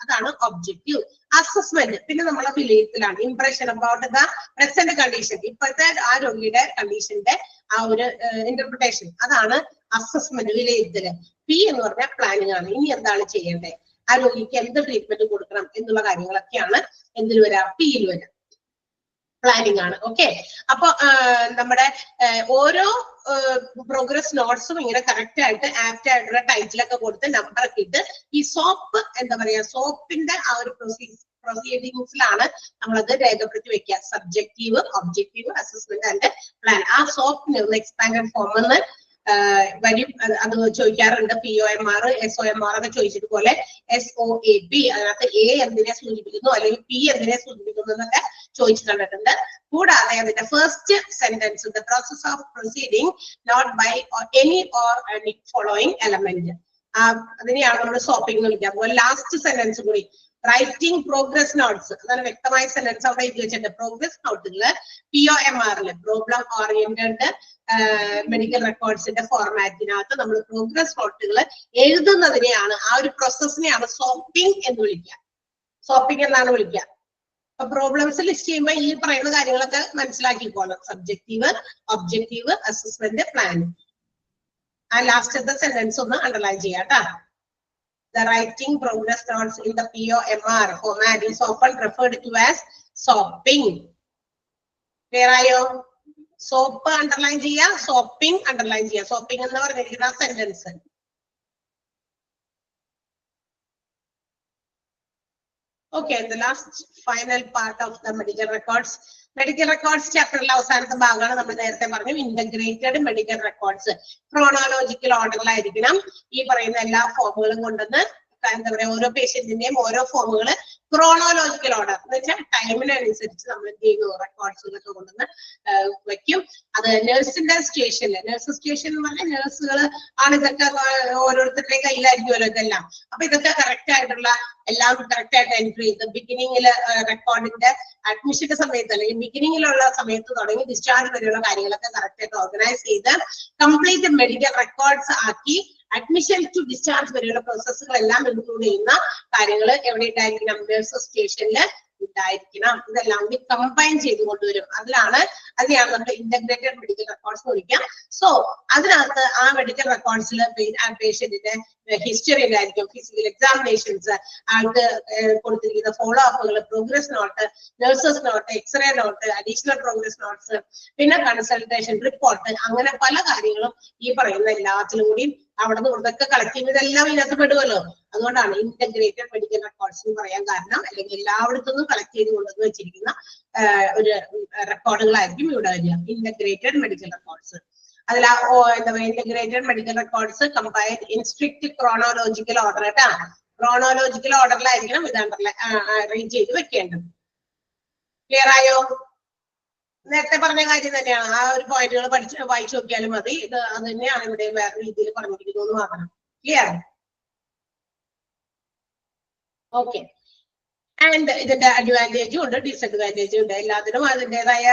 അതാണ് ഒബ്ജക്റ്റീവ്. അസസ്മെന്റ് പിന്നെ നമ്മളെ വിലയിരുത്തലാണ്. Impression about the present condition, ഇപ്പോഴത്തെ ആ രോഗിയുടെ കണ്ടീഷന്റെ ആ ഒരു ഇന്റർപ്രിട്ടേഷൻ, അതാണ് അസസ്മെന്റ്, വിലയിരുത്തല്. പി എന്ന് പറഞ്ഞാൽ പ്ലാനിങ് ആണ്. ഇനി എന്താണ് ചെയ്യേണ്ടത്, ആ രോഗിക്ക് എന്ത് ട്രീറ്റ്മെന്റ് കൊടുക്കണം എന്നുള്ള കാര്യങ്ങളൊക്കെയാണ് എന്തിൽ വരാം, പിയിൽ വരാം, പ്ലാനിങ് ആണ്. ഓക്കെ, അപ്പൊ നമ്മുടെ ഓരോ പ്രോഗ്രസ് നോട്ട്സും ഇങ്ങനെ കറക്റ്റ് ആയിട്ട് ആപ്റ്റ് ആയിട്ടുള്ള ടൈറ്റിലൊക്കെ കൊടുത്ത് നമ്പറൊക്കെ ഇട്ട് ഈ സോപ്പ് എന്താ പറയാ, സോപ്പിന്റെ ആ ഒരു പ്രൊസീഡിങ്സിലാണ് നമ്മളത് രേഖപ്പെടുത്തി വെക്കുക. Subjective, objective, assessment and plan. ആ സോപ്പിന് എക്സ്പാൻഡഡ് ഫോം എന്ന് വരും, അത് ചോദിക്കാറുണ്ട്. POMR, SOMR ഒക്കെ ചോദിച്ചിട്ട് പോലെ SOAP, അതിനകത്ത് A എന്തിനെ സൂചിപ്പിക്കുന്നു അല്ലെങ്കിൽ P എന്തിനെ സൂചിപ്പിക്കുന്നു എന്നൊക്കെ ചോദിച്ചു കണ്ടിട്ടുണ്ട്. കൂടാതെ അതിന്റെ first sentence, the process of proceeding not by any or following element, അതിനെയാണ് നമ്മൾ സോപ്പിംഗ് എന്ന് വിളിക്കുക. അതുപോലെ ലാസ്റ്റ് സെന്റൻസ് കൂടി റൈറ്റിംഗ് പ്രോഗ്രസ് നോട്ട്സ്, അതാണ് വ്യക്തമായ സെന്റൻസ് അവിടെ എഴുതി വെച്ചിട്ടുണ്ട്. പ്രോഗ്രസ് നോട്ടുകള് POMR പ്രോബ്ലം ഓറിയന്റഡ് മെഡിക്കൽ റെക്കോർഡ്സിന്റെ ഫോർമാറ്റിനകത്ത് നമ്മൾ പ്രോഗ്രസ് നോട്ടുകൾ എഴുതുന്നതിനെയാണ്, ആ ഒരു പ്രോസസ്സിനെയാണ് സോപ്പിംഗ് എന്ന് വിളിക്കുക. സോപ്പിംഗ് എന്നാണ് വിളിക്കുക. അപ്പൊ പ്രോബ്ലംസ് ലിസ്റ്റ് ചെയ്യുമ്പോൾ ഈ പറയുന്ന കാര്യങ്ങളൊക്കെ മനസ്സിലാക്കിക്കോണം. Subjective, objective, assessment, plan. ആ ലാസ്റ്റത്തെ സെന്റൻസ് ഒന്ന് അണ്ടർലൈൻ ചെയ്യാം കേട്ടോ. The writing progress notes in the POMR format is often referred to as sopping. Clear ആയോ? സോപ്പ് അണ്ടർലൈൻ ചെയ്യാം, സോപ്പിംഗ് അണ്ടർലൈൻ ചെയ്യാം. സോപ്പിംഗ് എന്ന് പറഞ്ഞിരിക്കുന്ന sentence. Okay, the last final part of the medical records. Medical records ചാപ്റ്ററിലെ അവസാനത്തെ ഭാഗമാണ് നമ്മൾ നേരത്തെ പറഞ്ഞു, ഇന്റഗ്രേറ്റഡ് മെഡിക്കൽ റെക്കോർഡ്സ്. ക്രോണോളജിക്കൽ ഓർഡറിലായിരിക്കണം ഈ പറയുന്ന എല്ലാ ഫോമുകളും കൊണ്ടുവന്ന് എന്താ പറയാ, ഓരോ പേഷ്യന്റിന്റെയും ഓരോ ഫോമുകള് ക്രോണോളജിക്കൽ ഓർഡർ എന്ന് വെച്ചാൽ ടൈമിനനുസരിച്ച് നമ്മൾ എന്ത് ചെയ്യുന്നു, റെക്കോർഡ്സുകളൊക്കെ കൊണ്ടുവന്ന് വെക്കും. അത് നഴ്സിന്റെ സ്റ്റേഷനില്, നഴ്സ് സ്റ്റേഷൻ എന്ന് പറഞ്ഞാൽ നഴ്സുകൾ ആണ് ഇതൊക്കെ ഓരോരുത്തരുടെയും കയ്യിലായിരിക്കുമല്ലോ ഇതെല്ലാം. അപ്പൊ ഇതൊക്കെ കറക്റ്റ് ആയിട്ടുള്ള എല്ലാം കറക്റ്റ് ആയിട്ട് എൻട്രി ചെയ്ത് ബിഗിനിങ്ങില് റെക്കോർഡിന്റെ അഡ്മിഷന്റെ സമയത്ത് അല്ലെങ്കിൽ ബിഗിനിങ്ങിലുള്ള സമയത്ത് തുടങ്ങി ഡിസ്ചാർജ് വരെയുള്ള കാര്യങ്ങളൊക്കെ കറക്റ്റ് ആയിട്ട് ഓർഗനൈസ് ചെയ്ത് കംപ്ലീറ്റ് മെഡിക്കൽ റെക്കോർഡ്സ് ആക്കി അഡ്മിഷൻ ടു ഡിസ്ചാർജ് വരെയുള്ള പ്രോസസ്സുകളെല്ലാം ഇൻക്ലൂഡ് ചെയ്യുന്ന കാര്യങ്ങൾ എവിടെ ഉണ്ടായിരിക്കണം, നഴ്സ് സ്റ്റേഷനിൽ ഉണ്ടായിരിക്കണം. ഇതെല്ലാം കൂടി കമ്പൈൻ ചെയ്ത് കൊണ്ടുവരും. അതിനെയാണ് നമ്മൾ ഇന്റഗ്രേറ്റഡ് മെഡിക്കൽ റെക്കോർഡ്സ് എന്ന് വിളിക്കാം. സോ അതിനകത്ത് ആ മെഡിക്കൽ റെക്കോർഡ്സിൽ പേഷ്യന്റിന്റെ ഹിസ്റ്ററി ഉണ്ടായിരിക്കും, ഫിസിക്കൽ എക്സാമിനേഷൻസ്, ആൾക്ക് കൊടുത്തിരിക്കുന്ന ഫോളോ അപ്പുകൾ, progress note, nurses note, x-ray note, additional progress notes, പിന്നെ കൺസൾട്ടേഷൻ റിപ്പോർട്ട്, അങ്ങനെ പല കാര്യങ്ങളും ഈ പറയുന്ന എല്ലാത്തിലും കൂടി അവിടെ നിന്ന് ഇവിടുന്നൊക്കെ കളക്ട് ചെയ്യുന്നതെല്ലാം ഇതിനകത്ത് പെടുമല്ലോ. അതുകൊണ്ടാണ് ഇന്റഗ്രേറ്റഡ് മെഡിക്കൽ റെക്കോർഡ്സ് എന്ന് പറയാൻ കാരണം. അല്ലെങ്കിൽ എല്ലായിടത്തുനിന്നും കളക്ട് ചെയ്ത് കൊണ്ടുവന്ന് വെച്ചിരിക്കുന്ന ഒരു റെക്കോർഡുകളായിരിക്കും ഇവിടെ വരിക, ഇന്റഗ്രേറ്റഡ് മെഡിക്കൽ റെക്കോർഡ്സ്. അതിൽ എന്താ പറയുക, integrated medical records combined in strict chronological order കേട്ടാ. ക്രോണോളജിക്കൽ ഓർഡറിലായിരിക്കണം ഇത് അറേഞ്ച് ചെയ്ത് വെക്കേണ്ടത്. ക്ലിയർ ആയോ? നേരത്തെ പറഞ്ഞ കാര്യം തന്നെയാണ്. ആ ഒരു പോയിന്റുകൾ വായിച്ചു നോക്കിയാലും മതി. ഇത് അത് തന്നെയാണ് ഇവിടെ വേറെ രീതിയിൽ പറഞ്ഞിരിക്കുന്നത് മാത്രം. ക്ലിയർ? ഓക്കെ. ആൻഡ് ഇതിന്റെ അഡ്വാൻറ്റേജും ഉണ്ട്, ഡിസഡ്വാൻറ്റേജും ഉണ്ട്. എല്ലാത്തിനും അതിൻ്റെതായ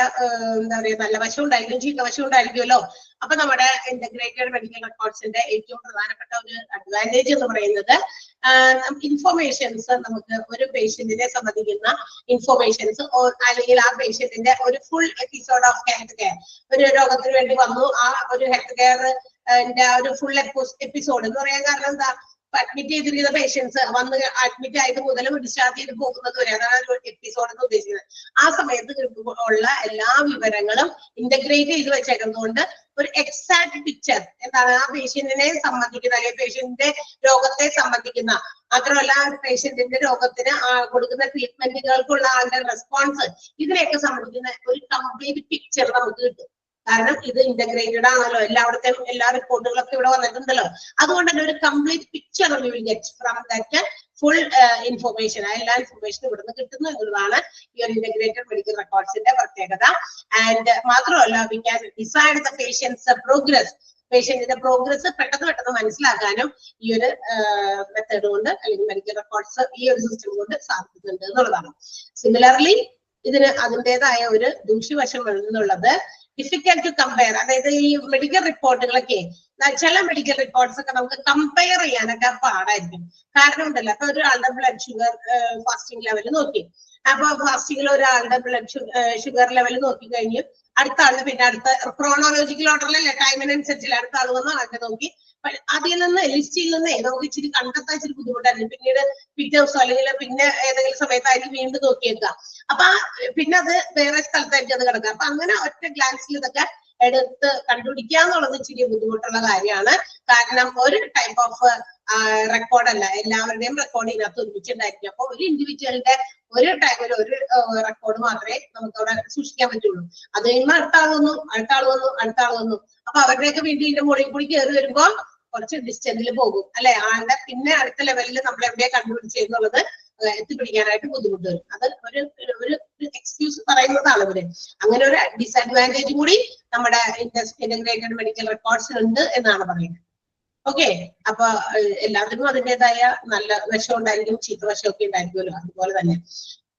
എന്താ പറയുക, നല്ല വശം ഉണ്ടായിരിക്കും, ചീത്ത വശം ഉണ്ടായിരിക്കുമല്ലോ. അപ്പൊ നമ്മുടെ ഇന്റഗ്രേറ്റഡ് മെഡിക്കൽ റെക്കോർഡ്സിന്റെ ഏറ്റവും പ്രധാനപ്പെട്ട ഒരു അഡ്വാൻറ്റേജ് എന്ന് പറയുന്നത് ഇൻഫോർമേഷൻസ്, നമുക്ക് ഒരു പേഷ്യന്റിനെ സംബന്ധിക്കുന്ന ഇൻഫോർമേഷൻസ് അല്ലെങ്കിൽ ആ പേഷ്യന്റിന്റെ ഒരു full episode of health care, ഒരു രോഗത്തിന് വേണ്ടി വന്നു, ആ ഒരു ഹെൽത്ത് കെയറിന്റെ ഒരു ഫുൾ എപ്പിസോഡ് എന്ന് പറയാൻ കാരണം എന്താ, അഡ്മിറ്റ് ചെയ്തിരിക്കുന്ന പേഷ്യൻസ് വന്ന് അഡ്മിറ്റ് ആയത് മുതൽ ഡിസ്ചാർജ് ചെയ്ത് പോകുന്നത് വരെ, അതാണ് ഒരു എപ്പിസോഡ് എന്ന് ഉദ്ദേശിക്കുന്നത്. ആ സമയത്ത് ഉള്ള എല്ലാ വിവരങ്ങളും ഇന്റഗ്രേറ്റ് ചെയ്ത് വെച്ചേക്കുന്നതുകൊണ്ട് ഒരു എക്സാക്ട് പിക്ചർ എന്താണ് ആ പേഷ്യന്റിനെ സംബന്ധിക്കുന്ന അല്ലെങ്കിൽ പേഷ്യന്റിന്റെ രോഗത്തെ സംബന്ധിക്കുന്ന, മാത്രമല്ല പേഷ്യന്റിന്റെ രോഗത്തിന് കൊടുക്കുന്ന ട്രീറ്റ്മെന്റുകൾക്കുള്ള ആളുടെ റെസ്പോൺസ്, ഇതിനെയൊക്കെ സംബന്ധിക്കുന്ന ഒരു കംപ്ലീറ്റ് പിക്ചർ നമുക്ക് കിട്ടും. കാരണം ഇത് ഇന്റഗ്രേറ്റഡ് ആണല്ലോ, എല്ലായിടത്തെയും എല്ലാ റിപ്പോർട്ടുകളൊക്കെ ഇവിടെ വന്നിട്ടുണ്ടല്ലോ. അതുകൊണ്ട് തന്നെ ഒരു complete picture we will get from that full information. ആ എല്ലാ ഇൻഫോർമേഷനും ഇവിടുന്ന് കിട്ടുന്നു എന്നുള്ളതാണ് ഈ ഒരു ഇന്റഗ്രേറ്റഡ് മെഡിക്കൽ റെക്കോർഡ്സിന്റെ പ്രത്യേകത. ആൻഡ് മാത്രമല്ല, we can decide the patient's progress, പേഷ്യന്റിന്റെ പ്രോഗ്രസ് പെട്ടെന്ന് മനസ്സിലാക്കാനും ഈ ഒരു മെത്തേഡ് കൊണ്ട് അല്ലെങ്കിൽ മെഡിക്കൽ റെക്കോർഡ്സ് ഈ ഒരു സിസ്റ്റം കൊണ്ട് സാധിക്കുന്നുണ്ട് എന്നുള്ളതാണ്. സിമിലർലി ഇതിന് അതിൻ്റെതായ ഒരു ദൂഷ്യവശം എന്നുള്ളത് ഡിഫിക്കൽട്ട് ടു കമ്പയർ. അതായത് ഈ മെഡിക്കൽ റിപ്പോർട്ടുകളൊക്കെ ചില മെഡിക്കൽ റിപ്പോർട്ട്സ് ഒക്കെ നമുക്ക് കമ്പയർ ചെയ്യാനൊക്കെ പാടായിരിക്കും. കാരണം ഉണ്ടല്ലോ, അപ്പൊ ഒരാളുടെ ബ്ലഡ് ഷുഗർ ഫാസ്റ്റിംഗ് ലെവൽ നോക്കി, അപ്പൊ ഫാസ്റ്റിംഗിൽ ഒരാളുടെ ബ്ലഡ് ഷുഗർ ലെവൽ നോക്കി കഴിഞ്ഞു അടുത്ത ആള് പിന്നെ അടുത്ത ക്രോണോളജിക്കൽ ഓർഡറിലല്ലേ, ടൈമിനനുസരിച്ചില്ല അടുത്ത ആള് വന്ന് അതൊക്കെ നോക്കി. അതിൽ നിന്ന് ലിസ്റ്റിൽ നിന്ന് നമുക്ക് ഇച്ചിരി കണ്ടെത്താൻ ഇച്ചിരി ബുദ്ധിമുട്ടായിരുന്നു. പിന്നീട് പിറ്റേ ദിവസം അല്ലെങ്കിൽ പിന്നെ ഏതെങ്കിലും സമയത്തായിരിക്കും വീണ്ടും നോക്കിയേക്കുക. അപ്പൊ പിന്നെ അത് വേറെ സ്ഥലത്തായിരിക്കും അത് കിടക്കുക. അപ്പൊ അങ്ങനെ ഒറ്റ ഗ്ലാൻസിൽ ഇതൊക്കെ എടുത്ത് കണ്ടുപിടിക്കുക എന്നുള്ളത് ഇച്ചിരി ബുദ്ധിമുട്ടുള്ള കാര്യമാണ്. കാരണം ഒരു ടൈപ്പ് ഓഫ് റെക്കോർഡല്ല, എല്ലാവരുടെയും റെക്കോർഡ് ഇതിനകത്ത് ഒരുമിച്ചുണ്ടായിരിക്കും. അപ്പൊ ഒരു ഇൻഡിവിജ്വലിന്റെ ഒരു ടൈമിൽ ഒരു റെക്കോർഡ് മാത്രമേ നമുക്ക് അവിടെ സൂക്ഷിക്കാൻ പറ്റുള്ളൂ. അത് കഴിയുമ്പോൾ അടുത്ത ആൾ വന്നു, അടുത്ത ആൾ വന്നു, അടുത്ത ആൾ വന്നു. അപ്പൊ അവരുടെയൊക്കെ വീട്ടിൽ ഇതിന്റെ മുകളിൽ കൂടി കയറി വരുമ്പോ കുറച്ച് ഡിസ്റ്റൻസിൽ പോകും അല്ലെ, ആളുടെ പിന്നെ അടുത്ത ലെവലിൽ നമ്മൾ എവിടെയാ കണ്ടുപിടിച്ചെന്നുള്ളത് എത്തിപ്പിടിക്കാനായിട്ട് ബുദ്ധിമുട്ട് വരും. അത് ഒരു എക്സ്ക്യൂസ് പറയുന്നതാണ് ഇവര്. അങ്ങനെ ഒരു ഡിസഡ്വാൻറ്റേജ് കൂടി നമ്മുടെ ഇന്റഗ്രേറ്റഡ് മെഡിക്കൽ റെക്കോർഡ്സിൽ ഉണ്ട് എന്നാണ് പറയുന്നത്. ഓക്കെ, അപ്പൊ എല്ലാത്തിനും അതിൻ്റെതായ നല്ല വശം ഉണ്ടായിരിക്കും, ചീത്ത വശമൊക്കെ ഉണ്ടായിരിക്കുമല്ലോ, അതുപോലെ തന്നെ.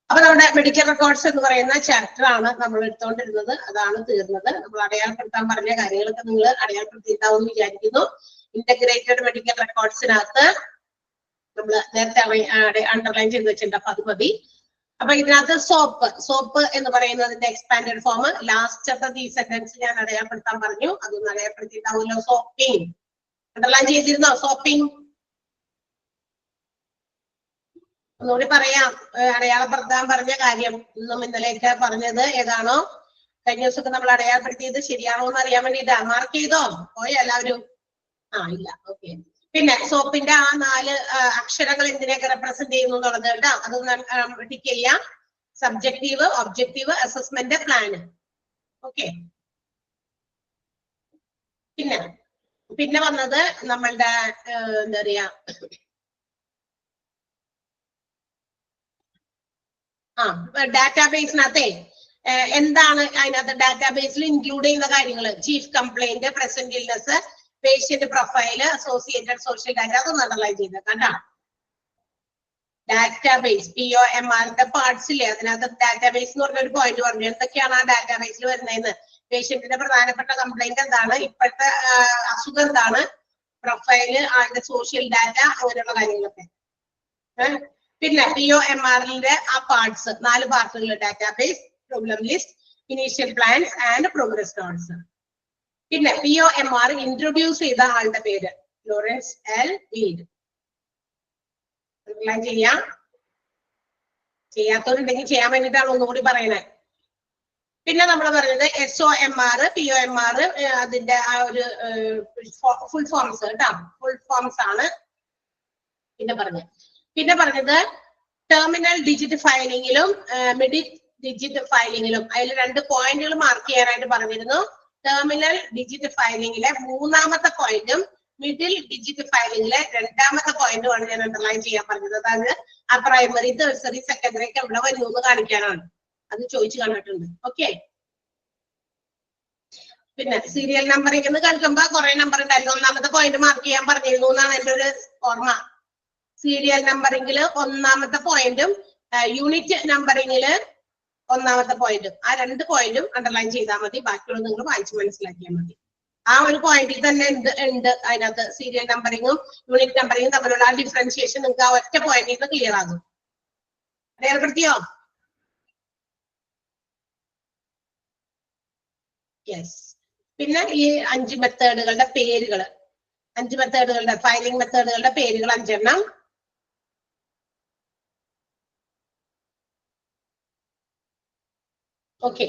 അപ്പൊ നമ്മുടെ മെഡിക്കൽ റെക്കോർഡ്സ് എന്ന് പറയുന്ന ചാപ്റ്റർ ആണ് നമ്മൾ എടുത്തുകൊണ്ടിരുന്നത്. അതാണ് തീർന്നത്. നമ്മൾ അടയാളപ്പെടുത്താൻ പറഞ്ഞ കാര്യങ്ങളൊക്കെ നിങ്ങൾ അടയാളപ്പെടുത്തിയിട്ടാവും വിചാരിക്കുന്നു. ഇന്റഗ്രേറ്റഡ് മെഡിക്കൽ റെക്കോർഡ്സിനകത്ത് നമ്മൾ നേരത്തെ അണ്ടർലൈൻ ചെയ്ത് വെച്ചിട്ടുണ്ട്. അപ്പൊ അത് മതി. അപ്പൊ ഇതിനകത്ത് സോപ്പ് എന്ന് പറയുന്നതിന്റെ എക്സ്പാൻഡഡ് ഫോം ലാസ്റ്റ് ഈ സെന്റൻസ് ഞാൻ അടയാളപ്പെടുത്താൻ പറഞ്ഞു. അതൊന്ന് അടയാളപ്പെടുത്തിയിട്ടാവുമല്ലോ. സോപ്പിംഗ് അണ്ടർലൈൻ ചെയ്തിരുന്നോ? സോപ്പിംഗ് ഒന്നുകൂടി പറയാം. അടയാളപ്പെടുത്താൻ പറഞ്ഞ കാര്യം ഇന്നും ഇന്നലെയൊക്കെ പറഞ്ഞത് ഏതാണോ, കഴിഞ്ഞ ദിവസമൊക്കെ നമ്മൾ അടയാളപ്പെടുത്തിയത് ശരിയാണോ എന്ന് അറിയാൻ വേണ്ടിട്ടാ. മാർക്ക് ചെയ്തോ? പോയോ എല്ലാവരും? ഇല്ല. ഓക്കെ. പിന്നെ സോപ്പിന്റെ ആ 4 അക്ഷരങ്ങൾ എന്തിനെയൊക്കെ റെപ്രസെന്റ് ചെയ്യുന്നു എന്നുള്ളത് കേട്ടോ, അതൊന്ന് ടിക്ക് ചെയ്യാം. Subjective, objective, assessment, plan. Okay. പിന്നെ വന്നത് നമ്മളുടെ എന്താ പറയാ, ഡാറ്റാബേസിനകത്തെ എന്താണ് അതിനകത്ത് ഡാറ്റാബേസിൽ ഇൻക്ലൂഡ് ചെയ്യുന്ന കാര്യങ്ങൾ? Chief complaint, present illness, patient profile, associated social data. അതൊന്നും അണ്ടർലൈൻ ചെയ്ത് കണ്ടാ. ഡാറ്റാബേസ് POMRന്റെ പാർട്സ് ഇല്ലേ, അതിനകത്ത് ഡാറ്റാബേസ് എന്ന് പറഞ്ഞൊരു പോയിന്റ് പറഞ്ഞു. എന്തൊക്കെയാണ് ആ ഡാറ്റാബേസിൽ വരുന്നതെന്ന്? പേഷ്യന്റിന്റെ പ്രധാനപ്പെട്ട കംപ്ലൈന്റ് എന്താണ്, ഇപ്പോഴത്തെ അസുഖം എന്താണ്, പ്രൊഫൈല്, ആളുടെ സോഷ്യൽ ഡാറ്റ, അങ്ങനെയുള്ള കാര്യങ്ങളൊക്കെ. പിന്നെ POMRന്റെ ആ പാർട്സ് 4 പാർട്ടുകൾ: database, problem list, initial plans and progress notes. പിന്നെ POMR ഇൻട്രൊഡ്യൂസ് ചെയ്ത ആളുടെ പേര് ലോറൻസ് എൽ വീഡ്. ചെയ്യാത്തവരുണ്ടെങ്കിൽ ചെയ്യാൻ വേണ്ടിയിട്ടാണ് ഒന്നുകൂടി പറയണേ. പിന്നെ നമ്മൾ പറഞ്ഞത് SOMR, POMR അതിന്റെ ആ ഒരു ഫുൾ ഫോംസ് കേട്ടോ, ഫുൾ ഫോംസ് ആണ് പിന്നെ പറഞ്ഞത് ടെർമിനൽ ഡിജിറ്റ് ഫയലിംഗിലും മിഡിൽ ഡിജിറ്റ് ഫയലിംഗിലും അതിൽ 2 പോയിന്റുകൾ മാർക്ക് ചെയ്യാനായിട്ട് പറഞ്ഞിരുന്നു. ടെർമിനൽ ഡിജിറ്റ് ഫയലിംഗിലെ 3ാമത്തെ പോയിന്റും മിഡിൽ ഡിജിറ്റ് ഫയലിംഗിലെ 2ാമത്തെ പോയിന്റുമാണ് ഞാൻ അണ്ടർലൈൻ ചെയ്യാൻ പറഞ്ഞത്. അതായത് ആ പ്രൈമറി, ടേഴ്സറി, സെക്കൻഡറി ഒക്കെ എവിടെ വരുന്നു എന്ന് കാണിക്കാനാണ്. അത് ചോദിച്ചു കണ്ടിട്ടുണ്ട്. ഓക്കെ. പിന്നെ സീരിയൽ നമ്പറിംഗ് എന്ന് കേൾക്കുമ്പോ കുറെ നമ്പർ ഉണ്ടായിരുന്നു. 1ാമത്തെ പോയിന്റ് മാർക്ക് ചെയ്യാൻ പറഞ്ഞിരുന്നു എന്നാണ് എന്റെ ഒരു ഓർമ്മ. സീരിയൽ നമ്പറിംഗില് 1ാമത്തെ പോയിന്റും യൂണിറ്റ് നമ്പറിംഗില് 1ാമത്തെ പോയിന്റും, ആ 2 പോയിന്റും അണ്ടർലൈൻ ചെയ്താൽ മതി. ബാക്കിയുള്ളത് നിങ്ങൾ വായിച്ച് മനസ്സിലാക്കിയാൽ മതി. ആ ഒരു പോയിന്റിൽ തന്നെ ഉണ്ട് അതിനകത്ത് സീരിയൽ നമ്പറിംഗും യൂണിറ്റ് നമ്പറിംഗും തമ്മിലുള്ള ആ ഡിഫറൻഷിയേഷൻ നിങ്ങൾക്ക് ആ ഒറ്റ പോയിന്റിൽ നിന്ന് ക്ലിയർ ആകും. അടയാളപ്പെടുത്തിയോ? യെസ്. പിന്നെ ഈ 5 മെത്തേഡുകളുടെ പേരുകൾ, 5 മെത്തേഡുകളുടെ ഫയലിംഗ് മെത്തേഡുകളുടെ പേരുകൾ 5 എണ്ണം. ഓക്കെ.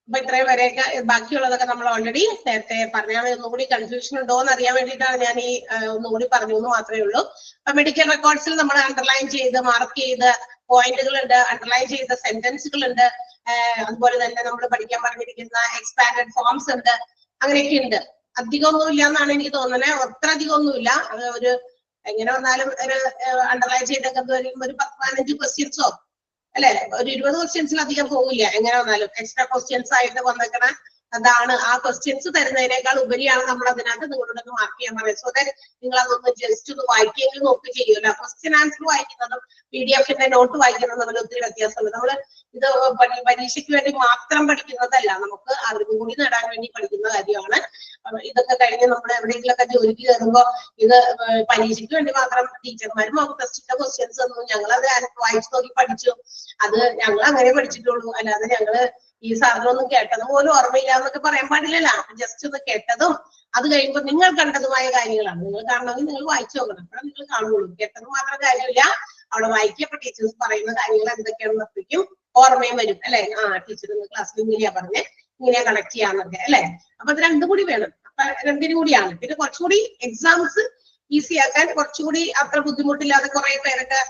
അപ്പൊ ഇത്രയും വരെയൊക്കെ, ബാക്കിയുള്ളതൊക്കെ നമ്മൾ ഓൾറെഡി നേരത്തെ പറഞ്ഞാൽ ഒന്നുകൂടി കൺഫ്യൂഷൻ ഉണ്ടോ എന്ന് അറിയാൻ വേണ്ടിയിട്ടാണ് ഞാൻ ഈ ഒന്നുകൂടി പറഞ്ഞു എന്ന് മാത്രമേ ഉള്ളൂ. അപ്പൊ മെഡിക്കൽ റെക്കോർഡ്സിൽ നമ്മൾ അണ്ടർലൈൻ ചെയ്ത് മാർക്ക് ചെയ്ത പോയിന്റുകൾ ഉണ്ട്, അണ്ടർലൈൻ ചെയ്ത സെന്റൻസുകൾ ഉണ്ട്, അതുപോലെ തന്നെ നമ്മൾ പഠിക്കാൻ പറഞ്ഞിരിക്കുന്ന എക്സ്പാൻഡഡ് ഫോംസ് ഉണ്ട്, അങ്ങനെയൊക്കെ ഉണ്ട്. അധികമൊന്നും ഇല്ല എന്നാണ് എനിക്ക് തോന്നുന്നത്. അത്ര അധികമൊന്നുമില്ല. ഒരു എങ്ങനെ വന്നാലും ഒരു അണ്ടർലൈൻ ചെയ്തൊക്കെ ഒരു 10-15 ക്വസ്റ്റ്യൻസോ അല്ലെ, ഒരു 20 ക്വസ്റ്റ്യൻസിൽ അധികം പോകില്ല. എങ്ങനെ വന്നാലും എക്സ്ട്രാ ക്വസ്റ്റ്യൻസ് ആയിട്ട് വന്നേക്കണ അതാണ് ആ ക്വസ്റ്റ്യൻസ് തരുന്നതിനേക്കാൾ ഉപരിയാണ് നമ്മൾ അതിനകത്ത് നിങ്ങളോടൊന്ന് മാർക്ക് ചെയ്യാൻ പറയുന്നത്. സോ ദാറ്റ് നിങ്ങൾ അതൊന്ന് ജസ്റ്റ് ഒന്ന് വായിക്കുകയെങ്കിലും നോക്കി ചെയ്യുമല്ലോ. ക്വസ്റ്റ്യൻ ആൻസർ വായിക്കുന്നതും PDF-ന്റെ നോട്ട് വായിക്കുന്നതും തമ്മിൽ ഒത്തിരി വ്യത്യാസമുണ്ട്. നമ്മൾ ഇത് പരീക്ഷയ്ക്ക് വേണ്ടി മാത്രം പഠിക്കുന്നതല്ല, നമുക്ക് അറിവ് കൂടി നേടാൻ വേണ്ടി പഠിക്കുന്ന കാര്യമാണ്. ഇതൊക്കെ കഴിഞ്ഞ് നമ്മൾ എവിടെയെങ്കിലുമൊക്കെ ജോലിക്ക് കയറുമ്പോൾ ഇത് പരീക്ഷയ്ക്ക് വേണ്ടി മാത്രം ടീച്ചർമാരും നമുക്ക് ടെസ്റ്റിന്റെ ക്വസ്റ്റ്യൻസ് തന്നു, ഞങ്ങളത് വായിച്ചു നോക്കി പഠിച്ചു, അത് ഞങ്ങൾ അങ്ങനെ പഠിച്ചിട്ടുള്ളൂ. അല്ലാതെ ഞങ്ങള് ഈ സാധനമൊന്നും കേട്ടതും പോലും ഓർമ്മയില്ല എന്നൊക്കെ പറയാൻ പാടില്ലല്ലോ. ജസ്റ്റ് ഒന്ന് കേട്ടതും അത് കഴിയുമ്പോൾ നിങ്ങൾ കണ്ടതുമായ കാര്യങ്ങളാണ്. നിങ്ങൾ കാണണമെങ്കിൽ നിങ്ങൾ വായിച്ചു നോക്കണം, അപ്പോഴാണ് നിങ്ങൾ കാണുള്ളൂ. കേട്ടത് മാത്രം കാര്യമില്ല, അവിടെ വായിക്കപ്പോ ടീച്ചേഴ്സ് പറയുന്ന കാര്യങ്ങൾ എന്തൊക്കെയാണെന്ന് അപ്പോഴേക്കും ഓർമ്മയും വരും അല്ലെ. ടീച്ചർ ഇന്ന് ക്ലാസ്സിൽ ഇങ്ങനെയാ പറഞ്ഞ് ഇങ്ങനെയാ കണക്ട് ചെയ്യാന്നൊക്കെ അല്ലെ. അപ്പൊ അത് രണ്ടും കൂടി വേണം. അപ്പൊ രണ്ടിനും കൂടിയാണ്. പിന്നെ കുറച്ചുകൂടി എക്സാംസ് ഈസി ആക്കാൻ കുറച്ചുകൂടി അത്ര ബുദ്ധിമുട്ടില്ലാതെ കുറെ പേരൊക്കെ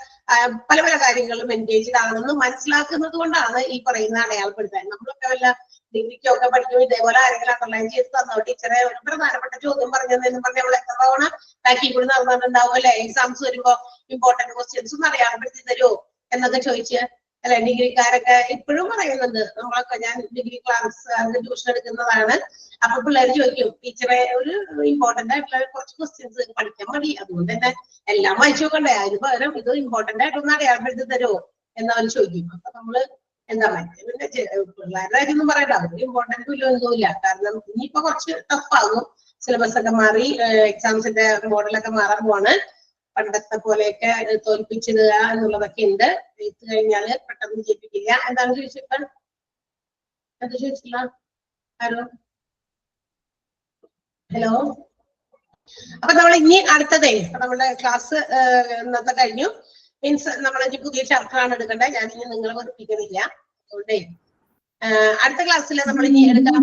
പല പല കാര്യങ്ങളിലും എൻഗേജ്ഡ് ആണെന്ന് മനസ്സിലാക്കുന്നത് കൊണ്ടാണ് ഈ പറയുന്ന അടയാളപ്പെടുത്താൻ. നമ്മളൊക്കെ വല്ല ഡിഗ്രിക്കൊക്കെ പഠിക്കുമ്പോൾ ഇതേപോലെ ആരെങ്കിലും അണ്ടർലൈൻ ചെയ്ത് തന്നോ ടീച്ചറെ ഒരു പ്രധാനപ്പെട്ട ചോദ്യം പറഞ്ഞതെന്ന് പറഞ്ഞ് നമ്മൾ എത്ര തവണ ബാക്കി കൂടി നടന്നിട്ടുണ്ടാവും അല്ലെ. എക്സാംസ് വരുമ്പോ ഇമ്പോർട്ടന്റ് ക്വസ്റ്റ്യൻസ് ഒന്ന് അടയാളപ്പെടുത്തി തരുമോ എന്നൊക്കെ ചോദിച്ച് അല്ലെ. ഡിഗ്രിക്കാരൊക്കെ ഇപ്പോഴും പറയുന്നുണ്ട്. നമ്മളൊക്കെ ഞാൻ ഡിഗ്രി ക്ലാസ് ട്യൂഷൻ എടുക്കുന്നതാണ്. അപ്പൊ പിള്ളേർ ചോദിക്കും ടീച്ചറെ ഒരു ഇമ്പോർട്ടന്റ് ആയിട്ടുള്ള കുറച്ച് ക്വസ്റ്റ്യൻസ് പഠിക്കാൻ മതി, അതുകൊണ്ട് തന്നെ എല്ലാം വായിച്ചു നോക്കണ്ടേ, അതിന് പകരം ഇത് ഇമ്പോർട്ടന്റ് ആയിട്ടൊന്ന് അടയാളപ്പെടുത്തി തരുമോ എന്നവർ ചോദിക്കും. അപ്പൊ നമ്മള് എന്താ പിന്നെ പിള്ളേരുടെ കാര്യമൊന്നും പറയണ്ട, അവർക്ക് ഇമ്പോർട്ടന്റ് ഒന്നുമില്ല. കാരണം ഇനിയിപ്പോ കുറച്ച് ടഫ് ആകും, സിലബസ് ഒക്കെ മാറി എക്സാംസിന്റെ മോഡലൊക്കെ മാറാൻ പോവാണ്. പണ്ടത്തെ പോലെയൊക്കെ തോൽപ്പിച്ചിടുക എന്നുള്ളതൊക്കെ ഉണ്ട്. എഴുത്ത് കഴിഞ്ഞാല് പെട്ടെന്ന് വിജയിപ്പിക്കില്ല. എന്താണ് ചോദിച്ചിട്ട് എന്താ ചോദിച്ചില്ല ആരോ? ഹലോ. അപ്പൊ നമ്മൾ ഇനി അടുത്തതേ നമ്മുടെ ക്ലാസ് ഇന്നത്തെ കഴിഞ്ഞു. മീൻസ് നമ്മളിനി പുതിയ ചാപ്റ്ററാണ് എടുക്കേണ്ടത്. ഞാൻ ഇനി നിങ്ങളെ വെറുപ്പിക്കുന്നില്ല. അതുകൊണ്ടേ അടുത്ത ക്ലാസ്സിൽ നമ്മൾ ഇനി എടുക്കാൻ